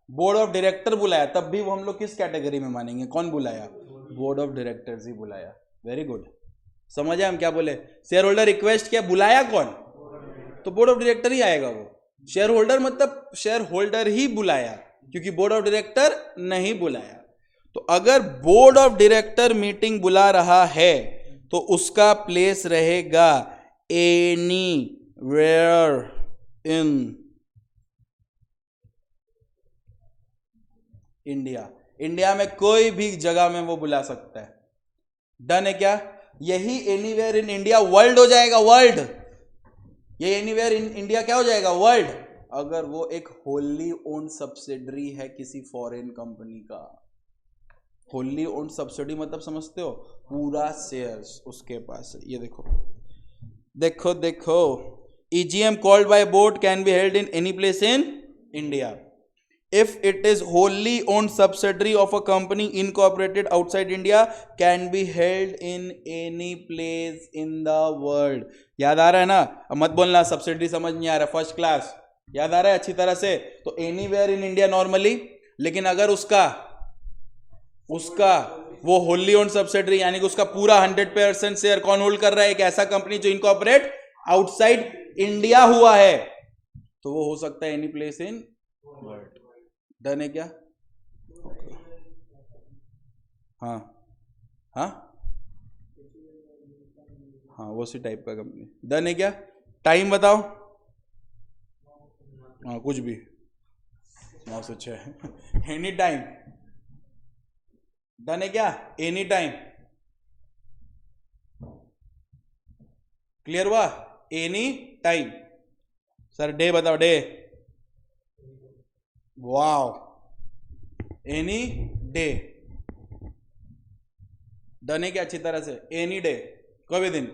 बोर्ड ऑफ डायरेक्टर बुलाया, तब भी वो हम लोग किस कैटेगरी में मानेंगे? कौन बुलाया? बोर्ड ऑफ डायरेक्टर्स ही बुलाया। वेरी गुड, समझ आए हम क्या बोले? शेयर होल्डर रिक्वेस्ट किया, बुलाया कौन? तो बोर्ड ऑफ डायरेक्टर ही आएगा। वो शेयर होल्डर मतलब शेयर होल्डर ही बुलाया, क्योंकि बोर्ड ऑफ डायरेक्टर नहीं बुलाया। तो अगर बोर्ड ऑफ डायरेक्टर मीटिंग बुला रहा है तो उसका प्लेस रहेगा एनीवेयर इन इंडिया। इंडिया में कोई भी जगह में वो बुला सकता है। डन है क्या? यही एनीवेयर इन इंडिया वर्ल्ड हो जाएगा, वर्ल्ड। ये एनीवेयर इन इंडिया क्या हो जाएगा? वर्ल्ड। अगर वो एक होली ओन्ड सब्सिडरी है किसी फॉरेन कंपनी का। होली ओन्ड सब्सिडी मतलब समझते हो? पूरा शेयर्स उसके पास है। ये देखो देखो देखो, EGM called by board can be held in any place in India if it is wholly owned subsidiary of a company incorporated outside India can be held in any place in the world। याद आ रहा है ना? अब मत बोलना subsidiary समझ नहीं आ रहा, फर्स्ट क्लास याद आ रहा है अच्छी तरह से। तो एनीवेयर इन इंडिया नॉर्मली, लेकिन अगर उसका वो होली ओन्ड सब्सिडरी यानी कि उसका पूरा 100% शेयर कौन होल्ड कर रहा है? एक ऐसा कंपनी जो इनकॉर्पोरेट आउटसाइड इंडिया हुआ है, तो वो हो सकता है any place in world. Done है क्या? हाँ हाँ हाँ, वो सी टाइप का कंपनी। डन है क्या? टाइम बताओ। हाँ कुछ भी, 9 से 6 एनी टाइम। डन है क्या? Any time. क्लियर हुआ? Any time. सर डे बताओ, day. Wow, any day. Done है क्या? अच्छी तरह से एनी डे, कोई भी दिन।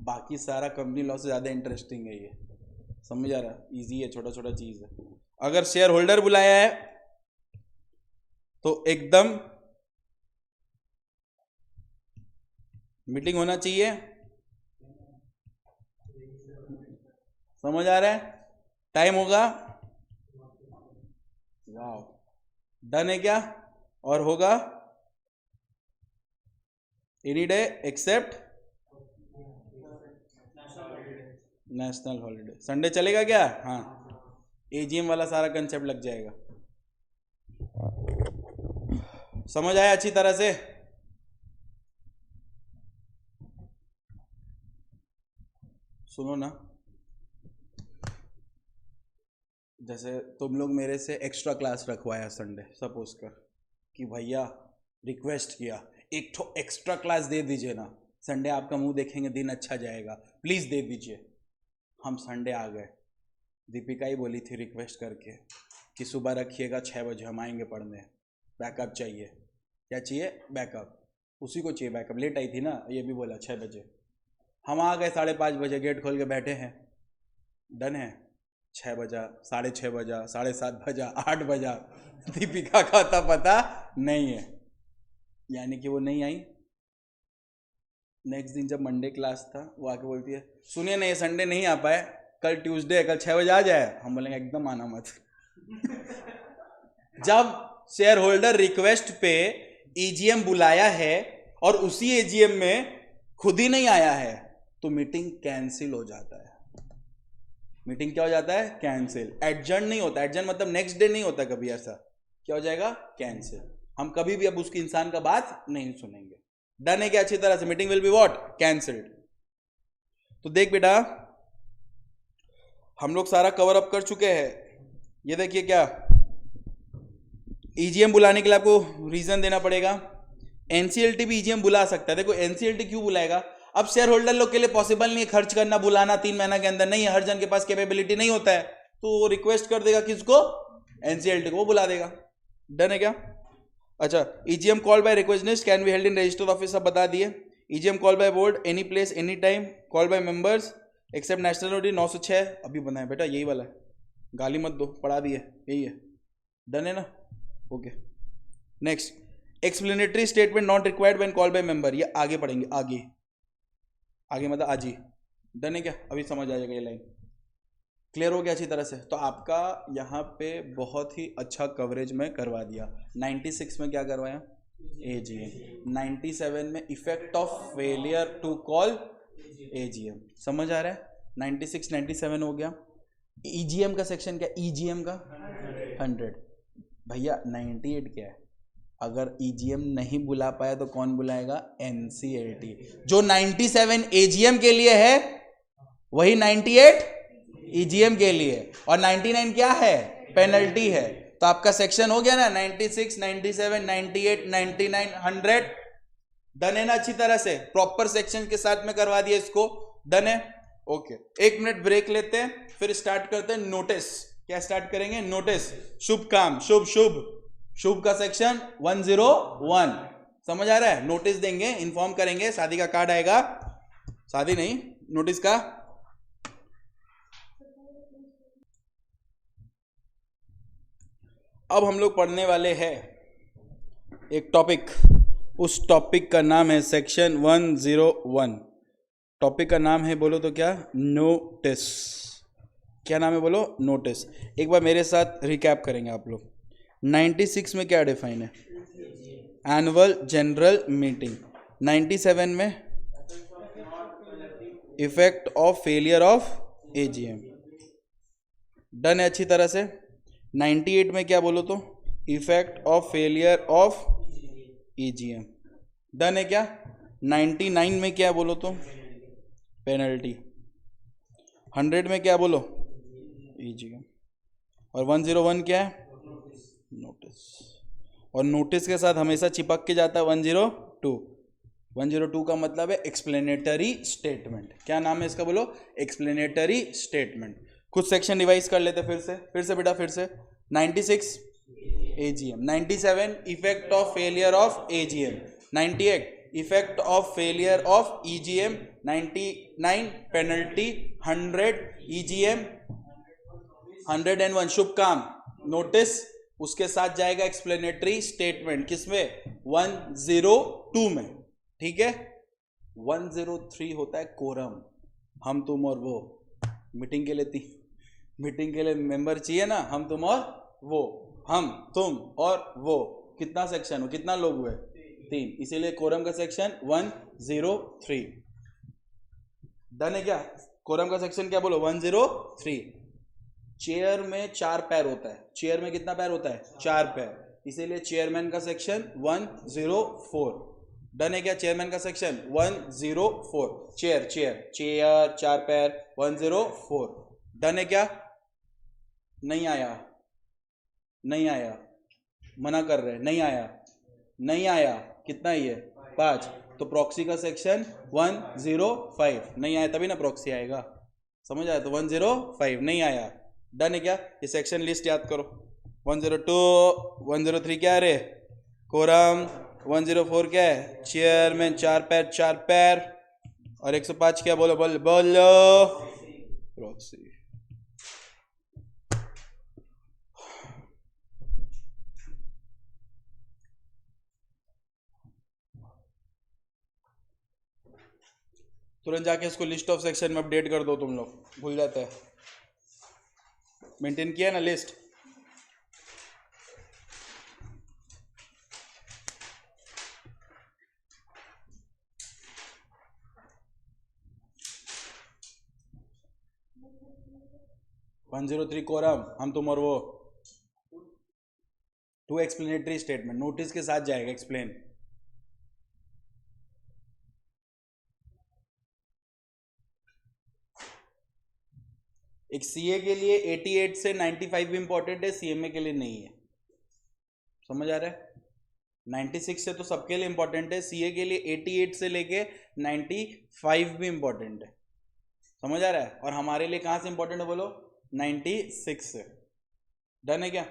बाकी सारा कंपनी लॉ से ज्यादा इंटरेस्टिंग है ये, समझ आ रहा? इजी है, छोटा छोटा चीज है। अगर शेयर होल्डर बुलाया है तो एकदम मीटिंग होना चाहिए, समझ आ रहा है? टाइम होगा, वाओ। डन है क्या? और होगा any day except national holiday. Sunday चलेगा क्या? हाँ, एजीएम वाला सारा कंसेप्ट लग जाएगा। समझ आया अच्छी तरह से? सुनो ना, जैसे तुम लोग मेरे से एक्स्ट्रा क्लास रखवाया संडे, सपोज कर कि भैया रिक्वेस्ट किया एक तो एक्स्ट्रा क्लास दे दीजिए ना, संडे आपका मुंह देखेंगे, दिन अच्छा जाएगा, प्लीज़ दे दीजिए। हम संडे आ गए, दीपिका ही बोली थी रिक्वेस्ट करके कि सुबह रखिएगा 6 बजे हम आएंगे पढ़ने, बैकअप चाहिए। क्या चाहिए? बैकअप। उसी को चाहिए बैकअप, लेट आई थी ना, ये भी बोला 6 बजे। हम आ गए 5:30 बजे, गेट खोल के बैठे हैं। डन है, 6 बजा, 6:30 बजा, 7:30 बजा, 8 बजा, दीपिका का अता पता नहीं है, यानी कि वो नहीं आई। नेक्स्ट दिन जब मंडे क्लास था, वो आके बोलती है सुनिए ना, ये संडे नहीं आ पाए, कल ट्यूसडे है, कल 6 बजे आ जाए। हम बोलेंगे एकदम आना मत। जब शेयर होल्डर रिक्वेस्ट पे ईजीएम बुलाया है और उसी एजीएम में खुद ही नहीं आया है, तो मीटिंग कैंसिल हो जाता है। मीटिंग क्या हो जाता है? कैंसिल। एडजर्न नहीं होता। एडजर्न मतलब नेक्स्ट डे नहीं होता कभी ऐसा। क्या हो जाएगा? कैंसिल। हम कभी भी अब उसकी इंसान का बात नहीं सुनेंगे। डन है क्या अच्छी तरह से? Meeting will be what? Cancelled. तो देख बेटा, हम लोग सारा कवर अप कर चुके हैं। ये देखिए क्या, ईजीएम बुलाने के लिए आपको रीजन देना पड़ेगा। एनसीएलटी भी ईजीएम बुला सकता है। देखो एनसीएलटी क्यों बुलाएगा? अब शेयर होल्डर लोग के लिए पॉसिबल नहीं है खर्च करना, बुलाना 3 महीना के अंदर, नहीं है, हर जन के पास कैपेबिलिटी नहीं होता है, तो वो रिक्वेस्ट कर देगा किसको? एनसीएलटी को, वो बुला देगा। डन है क्या? अच्छा, EGM call by requisitionist can be held in registered office, सब बता दिए। EGM call by board any place any time, call by members except national notice 906 अभी बनाए बेटा, यही वाला है, गाली मत दो, पढ़ा दिए, यही है। डन है ना? Okay. Next, explanatory statement not required when call by member, ये आगे पढ़ेंगे, आगे आगे मतलब आज ही। डन है क्या? अभी समझ आ जाएगा ये लाइन। क्लियर हो गया अच्छी तरह से? तो आपका यहाँ पे बहुत ही अच्छा कवरेज में करवा दिया। 96 में क्या करवाया? एजीएम। 97 में effect of failure to call AGM. समझ आ रहा है? 96 97 हो गया। ईजीएम का सेक्शन क्या? ईजीएम का 100। भैया 98 क्या है? अगर ईजीएम नहीं बुला पाया तो कौन बुलाएगा? एनसीएलटी। जो 97 एजीएम के लिए है वही 98 ईजीएम के लिए, और 99 क्या है? पेनल्टी है। तो आपका सेक्शन हो गया ना 96 97 98 99 100। डन है ना अच्छी तरह से? प्रॉपर सेक्शन के साथ में करवा दिया इसको। डन है? ओके। 1 मिनट ब्रेक लेते हैं, फिर स्टार्ट करते हैं नोटिस। क्या स्टार्ट करेंगे? नोटिस। शुभ काम, शुभ शुभ शुभ का सेक्शन 101। समझ आ रहा है? नोटिस देंगे, इन्फॉर्म करेंगे, शादी का कार्ड आएगा, शादी नहीं, नोटिस का। अब हम लोग पढ़ने वाले हैं एक टॉपिक, उस टॉपिक का नाम है सेक्शन 101। टॉपिक का नाम है, बोलो तो क्या? नोटिस। क्या नाम है? बोलो। नोटिस। एक बार मेरे साथ रिकैप करेंगे आप लोग। 96 में क्या डिफाइन है? Annual general meeting. 97 में effect of failure of AGM. Done है अच्छी तरह से? 98 में क्या बोलो तो? Effect of failure of EGM. Done है क्या? 99 में क्या बोलो तो? पेनल्टी। 100 में क्या बोलो? ईजीएम। और 101 क्या है? नोटिस। और नोटिस के साथ हमेशा चिपक के जाता है 102। 102 का मतलब है एक्सप्लेनेटरी स्टेटमेंट। क्या नाम है इसका? बोलो। Explanatory statement. कुछ सेक्शन रिवाइज कर लेते फिर से बेटा, फिर से। 96 AGM, 97 effect of failure of AGM, 98 effect of failure of EGM, 99 penalty, 100 EGM, 101 शुभ काम, नोटिस। उसके साथ जाएगा एक्सप्लेनेटरी स्टेटमेंट। किसमें? 102 में। ठीक है। 103 होता है कोरम, हम तुम और वो। मीटिंग के लिए मीटिंग के लिए मेंबर चाहिए ना, हम तुम और वो, हम तुम और वो। कितना सेक्शन हो? कितना लोग हुए? 3, इसीलिए कोरम का सेक्शन 103। डन है क्या? कोरम का सेक्शन क्या बोलो? 103। चेयर में 4 पैर होता है। चेयर में कितना पैर होता है? 4 पैर, इसीलिए चेयरमैन का सेक्शन 104। डन है क्या? चेयरमैन का सेक्शन 104। चेयर चेयर चेयर 4 पैर 104। डन है क्या? नहीं आया, नहीं आया, मना कर रहे, नहीं आया, नहीं आया। कितना ही है? 5। तो प्रॉक्सी का सेक्शन 105। नहीं आया तभी ना प्रॉक्सी आएगा। समझ आया? तो 105 नहीं आया। डन है क्या? ये सेक्शन लिस्ट याद करो। 102 103 क्या है रे? कोरम। 104 क्या है? चेयरमैन 4 पैर 4 पैर। और 105 क्या? बोलो बोलो बोलो। प्रॉक्सी। तुरंत जाके इसको लिस्ट ऑफ सेक्शन में अपडेट कर दो, तुम लोग भूल जाते हैं। मेंटेन किया ना लिस्ट? वन 103 कोरम, हम तुम और वो। 2 एक्सप्लेनेटरी स्टेटमेंट नोटिस के साथ जाएगा, एक्सप्लेन। एक सीए के लिए 88 से 95 भी इंपॉर्टेंट है, सीएमए के लिए नहीं है। समझ आ रहा है? 96 से तो सबके लिए इंपॉर्टेंट है, सीए के लिए 88 से लेके 95 भी इंपॉर्टेंट है। समझ आ रहा है? और हमारे लिए कहां से इंपॉर्टेंट है बोलो? 96 से। डन है क्या?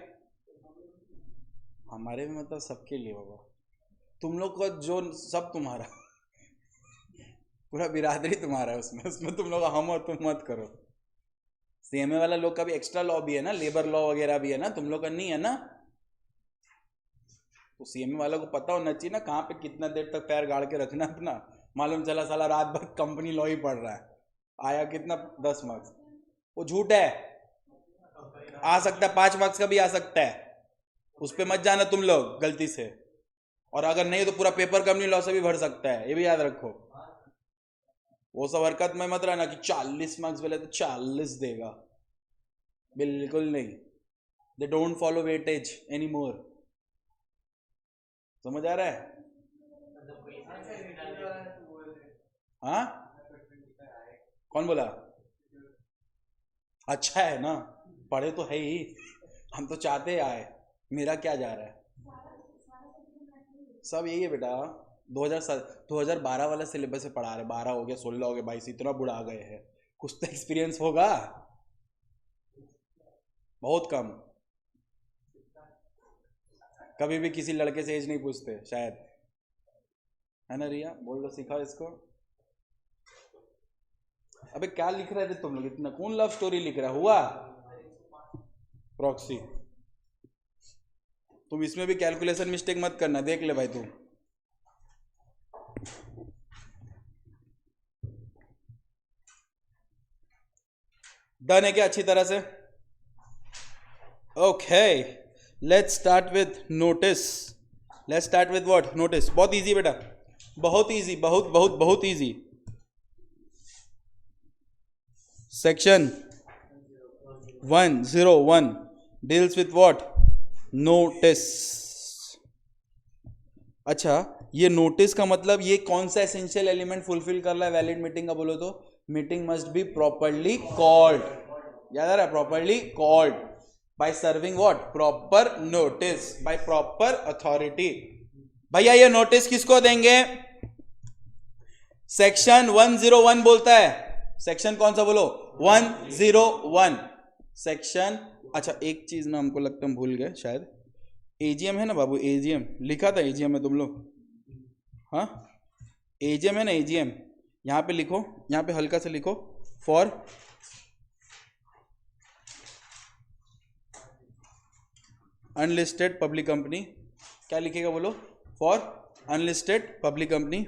हमारे भी मतलब सबके लिए होगा। तुम लोग का जो सब तुम्हारा, पूरा बिरादरी तुम्हारा है उसमें तुम लोग हम और तुम मत करो। सीएमए वाला लोग का भी एक्स्ट्रा लॉ भी है ना, लेबर लॉ वगैरह भी है ना, तुम लोग का नहीं है ना। तो सीएमए वाला को पता होना चाहिए ना कहाँ पे कितना देर तक पैर गाड़ के रखना अपना। मालूम चला साला रात भर कंपनी लॉ ही पढ़ रहा है, आया कितना 10 मार्क्स। वो झूठ है, आ सकता है 5 मार्क्स का भी आ सकता है, उस पर मत जाना तुम लोग गलती से। और अगर नहीं तो पूरा पेपर कंपनी लॉ से भी भर सकता है, ये भी याद रखो। वो सब हरकत में मत रहना कि 40 मार्क्स बोले तो 40 देगा, बिल्कुल नहीं। They don't follow weightage any more. समझ आ रहा है? हाँ, कौन बोला? अच्छा है ना, पढ़े तो है ही, हम तो चाहते आए, मेरा क्या जा रहा है। सब यही है बेटा, 2012 वाला सिलेबस से पढ़ा रहे। 12 हो गया, 16 हो गया, 22, इतना बुढ़ा गए हैं, कुछ तो एक्सपीरियंस होगा, बहुत कम। कभी भी किसी लड़के से एज नहीं पूछते शायद, है ना रिया? बोल दो, सिखा इसको। अबे क्या लिख रहे थे तुम लोग इतना? कौन लव स्टोरी लिख रहा हुआ? प्रॉक्सी। तुम इसमें भी कैलकुलेशन मिस्टेक मत करना, देख ले भाई तुम। डन है क्या अच्छी तरह से? Okay, let's start with notice. Let's start with what? Notice. बहुत इजी बेटा, बहुत इजी, बहुत बहुत बहुत easy. Section 101 deals with what? Notice. अच्छा, ये नोटिस का मतलब ये कौन सा एसेंशियल एलिमेंट फुलफिल कर रहा है वैलिड मीटिंग का बोलो तो? Meeting must be properly called. याद आ रहा है? Properly called by serving what? Proper notice by proper authority. भैया ये नोटिस किसको देंगे? सेक्शन 101 बोलता है। सेक्शन कौन सा बोलो? 101 सेक्शन। अच्छा एक चीज ना हमको लगता हम भूल गए शायद, एजीएम है ना बाबू, एजीएम लिखा था एजीएम में तुम लोग? हाँ एजीएम है ना, एजीएम यहाँ पे लिखो, यहाँ पे हल्का से लिखो, फॉर अनलिस्टेड पब्लिक कंपनी। क्या लिखेगा बोलो? For unlisted public company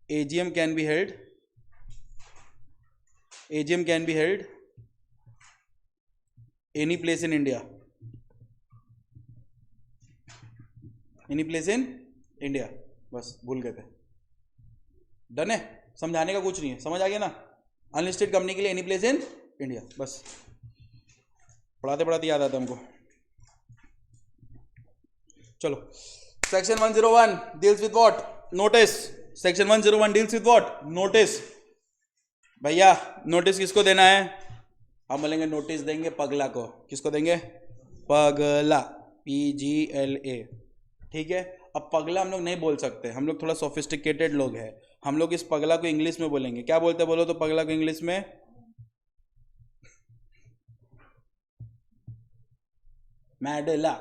AGM can be held, AGM can be held any place in India, any place in India। बस भूल गए थे। डन है? समझाने का कुछ नहीं है, समझ आ गया ना? अनलिस्टेड कंपनी के लिए एनी प्लेस इन इंडिया, बस पढ़ाते पढ़ाते याद आता हमको। चलो, section 101 deals with what? Notice. Section 101 deals with what? Notice. भैया नोटिस किसको देना है? हम बोलेंगे नोटिस देंगे पगला को। किसको देंगे? पगला, PGLA। ठीक है, अब पगला हम लोग नहीं बोल सकते, हम लोग थोड़ा सोफिस्टिकेटेड लोग हैं, हम लोग इस पगला को इंग्लिश में बोलेंगे। क्या बोलते बोलो तो पगला को इंग्लिश में? मैडला,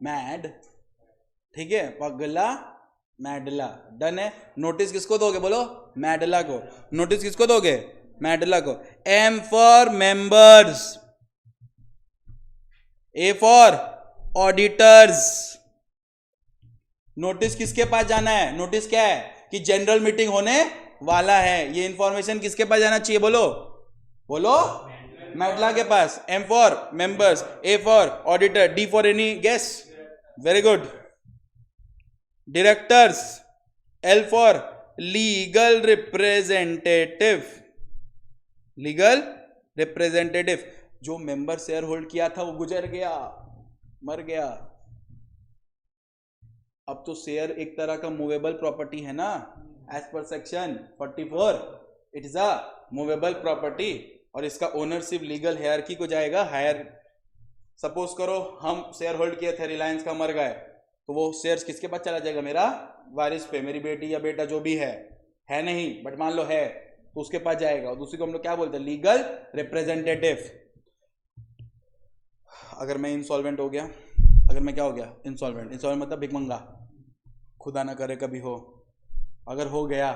मैड। ठीक है, पगला, मैडला। डन है। नोटिस किसको दोगे बोलो? मैडला को। नोटिस किसको दोगे? मैडला को। M for members, A four auditors. Notice किसके पास जाना है? नोटिस क्या है कि जनरल मीटिंग होने वाला है। ये इंफॉर्मेशन किसके पास जाना चाहिए? बोलो बोलो, मेटला के पास। M for members, A for auditor, D for any guess, very good. Directors, L for legal representative, legal representative. जो मेंबर शेयर होल्ड किया था वो गुजर गया, मर गया। अब तो शेयर एक तरह का मूवेबल प्रॉपर्टी है ना, as per section 44 it is a movable property, और इसका ओनरशिप लीगल हायरार्की को जाएगा हायर। सपोज करो हम शेयर होल्ड किए थे, रिलायंस का, मर गए, तो वो शेयर्स किसके पास चला जाएगा? मेरा वारिस पे, मेरी बेटी या बेटा जो भी है नहीं बट मान लो है, तो उसके पास जाएगा। और दूसरी को हम लोग क्या बोलते हैं? Legal representative. अगर मैं इंसॉल्वेंट हो गया, अगर मैं क्या हो गया? इंसॉल्वेंट। इंसॉल्वेंट मतलब भिखमंगा, खुदा ना करे कभी हो। अगर हो गया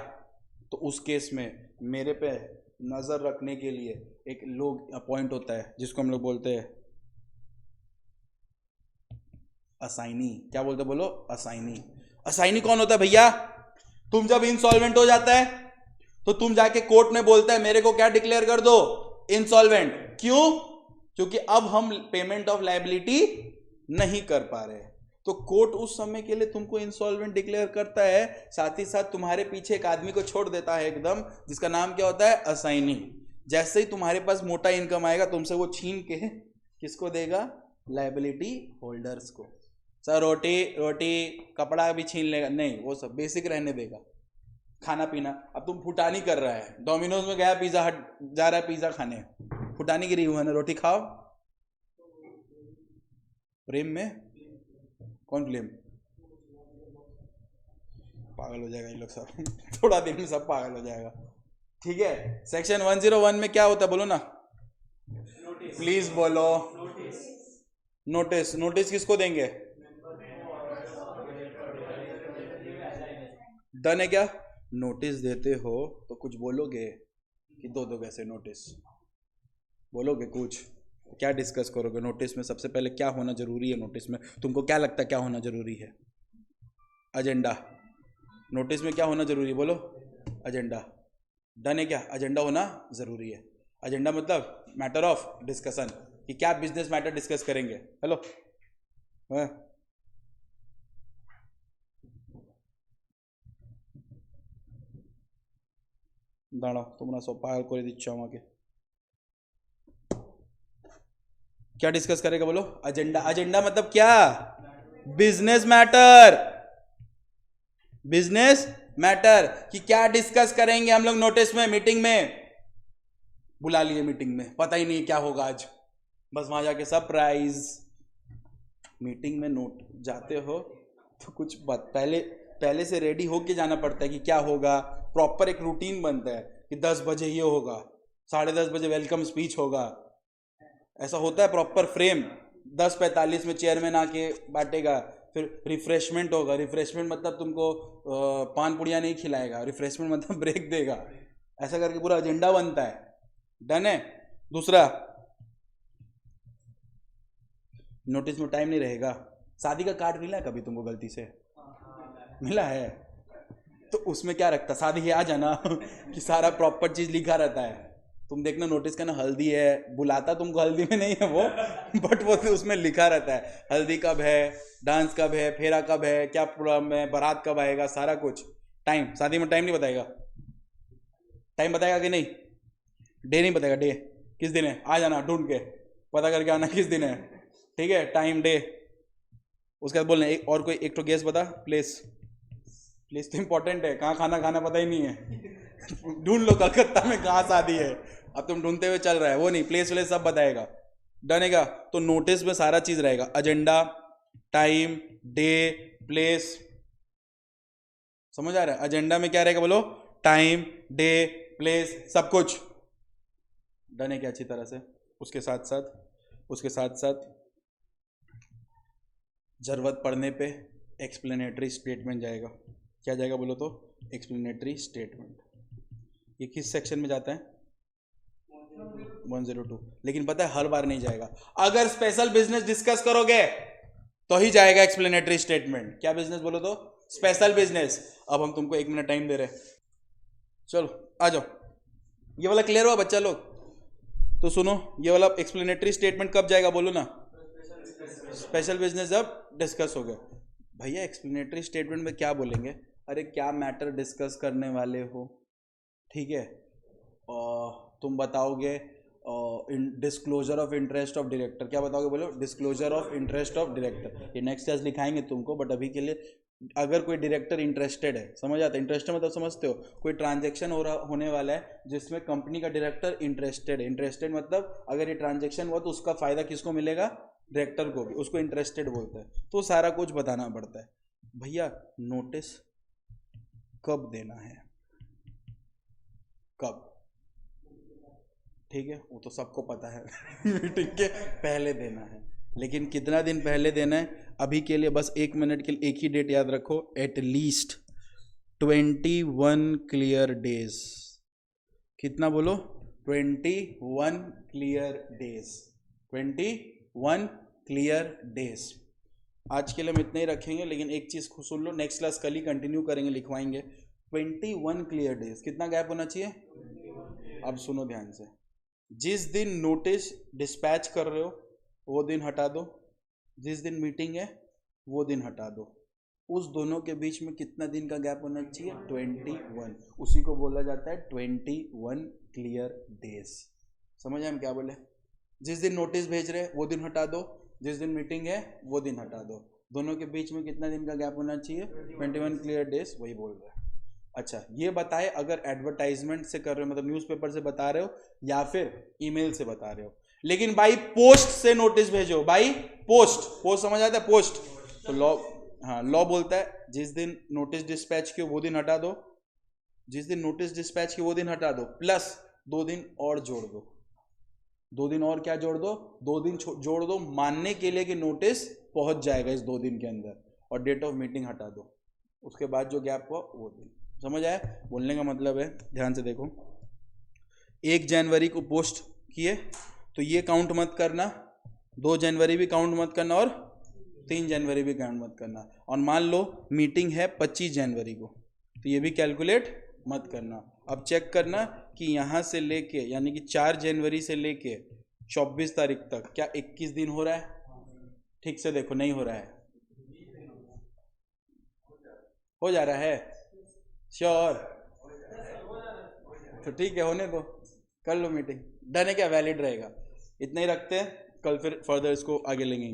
तो उस केस में मेरे पे नजर रखने के लिए एक लोग अपॉइंट होता है, जिसको हम लोग बोलते हैं असाइनी। क्या बोलते हैं? बोलो, असाइनी। असाइनी कौन होता है भैया? तुम जब इंसॉल्वेंट हो जाता है तो तुम जाके कोर्ट में बोलता है मेरे को क्या डिक्लेयर कर दो? इंसॉल्वेंट। क्यों? क्योंकि अब हम पेमेंट ऑफ लायबिलिटी नहीं कर पा रहे, तो कोर्ट उस समय के लिए तुमको इंसॉल्वेंट डिक्लेयर करता है। साथ ही साथ तुम्हारे पीछे एक आदमी को छोड़ देता है एकदम, जिसका नाम क्या होता है? असाइनी। जैसे ही तुम्हारे पास मोटा इनकम आएगा, तुमसे वो छीन के किसको देगा? लायबिलिटी होल्डर्स को। सर रोटी कपड़ा भी छीन लेगा? नहीं, वो सब बेसिक रहने देगा। खाना पीना, अब तुम फुटानी कर रहा है, डोमिनोज में गया, पिज्जा हट जा रहा है पिज्जा खाने, फुटानी गिरी हुआ है ना, रोटी खाओ। प्रेम में कौन प्रेम? पागल हो जाएगा ये लोग सब थोड़ा दिन में सब पागल हो जाएगा। ठीक है, सेक्शन 101 में क्या होता है? बोलो ना प्लीज बोलो। नोटिस। नोटिस किसको देंगे? डन है क्या? नोटिस देते हो तो कुछ बोलोगे कि दो कैसे नोटिस? बोलोगे कुछ? क्या डिस्कस करोगे नोटिस में? सबसे पहले क्या होना जरूरी है नोटिस में? तुमको क्या लगता है क्या होना जरूरी है? एजेंडा। नोटिस में क्या होना जरूरी है? बोलो, एजेंडा। डन है क्या? एजेंडा होना जरूरी है। एजेंडा मतलब मैटर ऑफ डिस्कशन, कि क्या बिजनेस मैटर डिस्कस करेंगे। हेलो, दाड़ा तुमरा सब पागल করে দিচ্ছ আমাকে। क्या डिस्कस करेगा? बोलो, एजेंडा। एजेंडा मतलब क्या? Business matter. बिजनेस मैटर कि क्या डिस्कस करेंगे हम लोग नोटिस में, मीटिंग में। बुला लिए मीटिंग में, पता ही नहीं क्या होगा आज, बस वहां जाके सरप्राइज। मीटिंग में नोट जाते हो तो कुछ बात पहले से रेडी होके जाना पड़ता है कि क्या होगा। प्रॉपर एक रूटीन बनता है कि 10 बजे ये होगा, 10:30 बजे वेलकम स्पीच होगा, ऐसा होता है प्रॉपर फ्रेम। 10:45 में चेयरमैन आके बांटेगा, फिर रिफ्रेशमेंट होगा। रिफ्रेशमेंट मतलब तुमको पान पुड़िया नहीं खिलाएगा, रिफ्रेशमेंट मतलब ब्रेक देगा। ऐसा करके पूरा एजेंडा बनता है। डन है। दूसरा, नोटिस में टाइम नहीं रहेगा। शादी का कार्ड मिला है कभी तुमको गलती से? मिला है तो उसमें क्या रखता? शादी है आ जाना कि सारा प्रॉपर चीज लिखा रहता है। तुम देखना नोटिस का ना, हल्दी है, बुलाता तुमको हल्दी में नहीं है वो बट वो उसमें लिखा रहता है हल्दी कब है, डांस कब है, फेरा कब है, क्या प्रोग्राम है, बारात कब आएगा, सारा कुछ। टाइम, शादी में टाइम नहीं बताएगा। टाइम बताएगा कि नहीं? डे नहीं बताएगा। डे किस दिन है, आ जाना ढूंढ के, पता करके आना किस दिन है। ठीक है, टाइम, डे। उसके बाद बोलना और कोई एक तो गेस बता। प्लेस। प्लेस तो इंपॉर्टेंट है, कहाँ खाना खाना पता ही नहीं है ढूंढ लो कलकत्ता में कहाँ शादी है, अब तुम ढूंढते हुए चल रहा है, वो नहीं, प्लेस व्लेस सब बताएगा। डनेगा। तो नोटिस में सारा चीज रहेगा, एजेंडा, टाइम, डे, प्लेस। समझ आ रहा है? एजेंडा में क्या रहेगा? बोलो, टाइम, डे, प्लेस, सब कुछ। डन है क्या अच्छी तरह से? उसके साथ साथ जरूरत पड़ने पे एक्सप्लेनेटरी स्टेटमेंट जाएगा। क्या जाएगा बोलो तो? Explanatory statement. ये किस सेक्शन में जाता है? 102। लेकिन पता है हर बार नहीं जाएगा। अगर स्पेशल बिजनेस डिस्कस करोगे तो ही जाएगा एक्सप्लेनेटरी स्टेटमेंट। क्या बिजनेस बोलो तो? Special business. अब हम तुमको 1 मिनट टाइम दे रहे हैं, चलो आ जाओ, ये वाला क्लियर हुआ बच्चा लोग? तो सुनो, ये वाला एक्सप्लेनेटरी स्टेटमेंट कब जाएगा बोलो ना? स्पेशल बिजनेस जब डिस्कस हो गया। भैया एक्सप्लेनेटरी स्टेटमेंट में क्या बोलेंगे? अरे क्या मैटर डिस्कस करने वाले हो, ठीक है, तुम बताओगे disclosure of interest of director, क्या बताओगे बोलो? Disclosure of interest of director. ये नेक्स्ट क्लास लिखाएंगे तुमको, बट अभी के लिए अगर कोई डायरेक्टर इंटरेस्टेड है, समझ आता है इंटरेस्टेड मतलब समझते हो, कोई ट्रांजैक्शन होने वाला है जिसमें कंपनी का डायरेक्टर इंटरेस्टेड है, इंटरेस्टेड मतलब अगर ये ट्रांजैक्शन हुआ तो उसका फायदा किसको मिलेगा? डायरेक्टर को भी, उसको इंटरेस्टेड बोलते हैं। तो सारा कुछ बताना पड़ता है। भैया नोटिस कब देना है, कब? ठीक है, वो तो सबको पता है मीटिंग के पहले देना है, लेकिन कितना दिन पहले देना है? अभी के लिए बस 1 मिनट के लिए एक ही डेट याद रखो, एटलीस्ट 21 क्लियर डेज। कितना बोलो? 21 क्लियर डेज, 21 क्लियर डेज। आज के लिए हम इतने ही रखेंगे, लेकिन एक चीज़ सुन लो, नेक्स्ट क्लास कल ही कंटिन्यू करेंगे, लिखवाएंगे। 21 क्लियर डेज, कितना गैप होना चाहिए? अब सुनो ध्यान से, जिस दिन नोटिस डिस्पैच कर रहे हो वो दिन हटा दो, जिस दिन मीटिंग है वो दिन हटा दो, उस दोनों के बीच में कितना दिन का गैप होना चाहिए? 21। उसी को बोला जाता है 21 क्लियर डेज। समझ आए हम क्या बोले? जिस दिन नोटिस भेज रहे वो दिन हटा दो, जिस दिन मीटिंग है वो दिन हटा दो, दोनों के बीच में कितना दिन का गैप होना चाहिए? 21 क्लियर डेज, वही बोल रहे हैं। अच्छा ये बताए, अगर एडवर्टाइजमेंट से कर रहे हो मतलब न्यूज़पेपर से बता रहे हो या फिर ईमेल से बता रहे हो, लेकिन बाई पोस्ट से नोटिस भेजो, बाई पोस्ट, पोस्ट समझ आता है? पोस्ट तो लॉ, हाँ लॉ बोलता है जिस दिन नोटिस डिस्पैच किया वो दिन हटा दो, जिस दिन नोटिस डिस्पैच किया वो दिन हटा दो, प्लस 2 दिन और जोड़ दो। 2 दिन और क्या जोड़ दो? 2 दिन जोड़ दो मानने के लिए कि नोटिस पहुंच जाएगा इस 2 दिन के अंदर, और डेट ऑफ मीटिंग हटा दो, उसके बाद जो गैप हुआ वो दिन। समझ आया? बोलने का मतलब है, ध्यान से देखो, 1 जनवरी को पोस्ट किए तो ये काउंट मत करना, 2 जनवरी भी काउंट मत करना, और 3 जनवरी भी काउंट मत करना, और मान लो मीटिंग है 25 जनवरी को तो ये भी कैलकुलेट मत करना। अब चेक करना कि यहाँ से लेके यानी कि 4 जनवरी से लेके 24 तारीख तक क्या 21 दिन हो रहा है? ठीक से देखो, नहीं हो रहा है, हो जा रहा है? श्योर? तो ठीक है, होने दो, कर लो मीटिंग, डन है क्या? वैलिड रहेगा। इतना ही रखते हैं, कल फिर फर्दर इसको आगे लेंगे।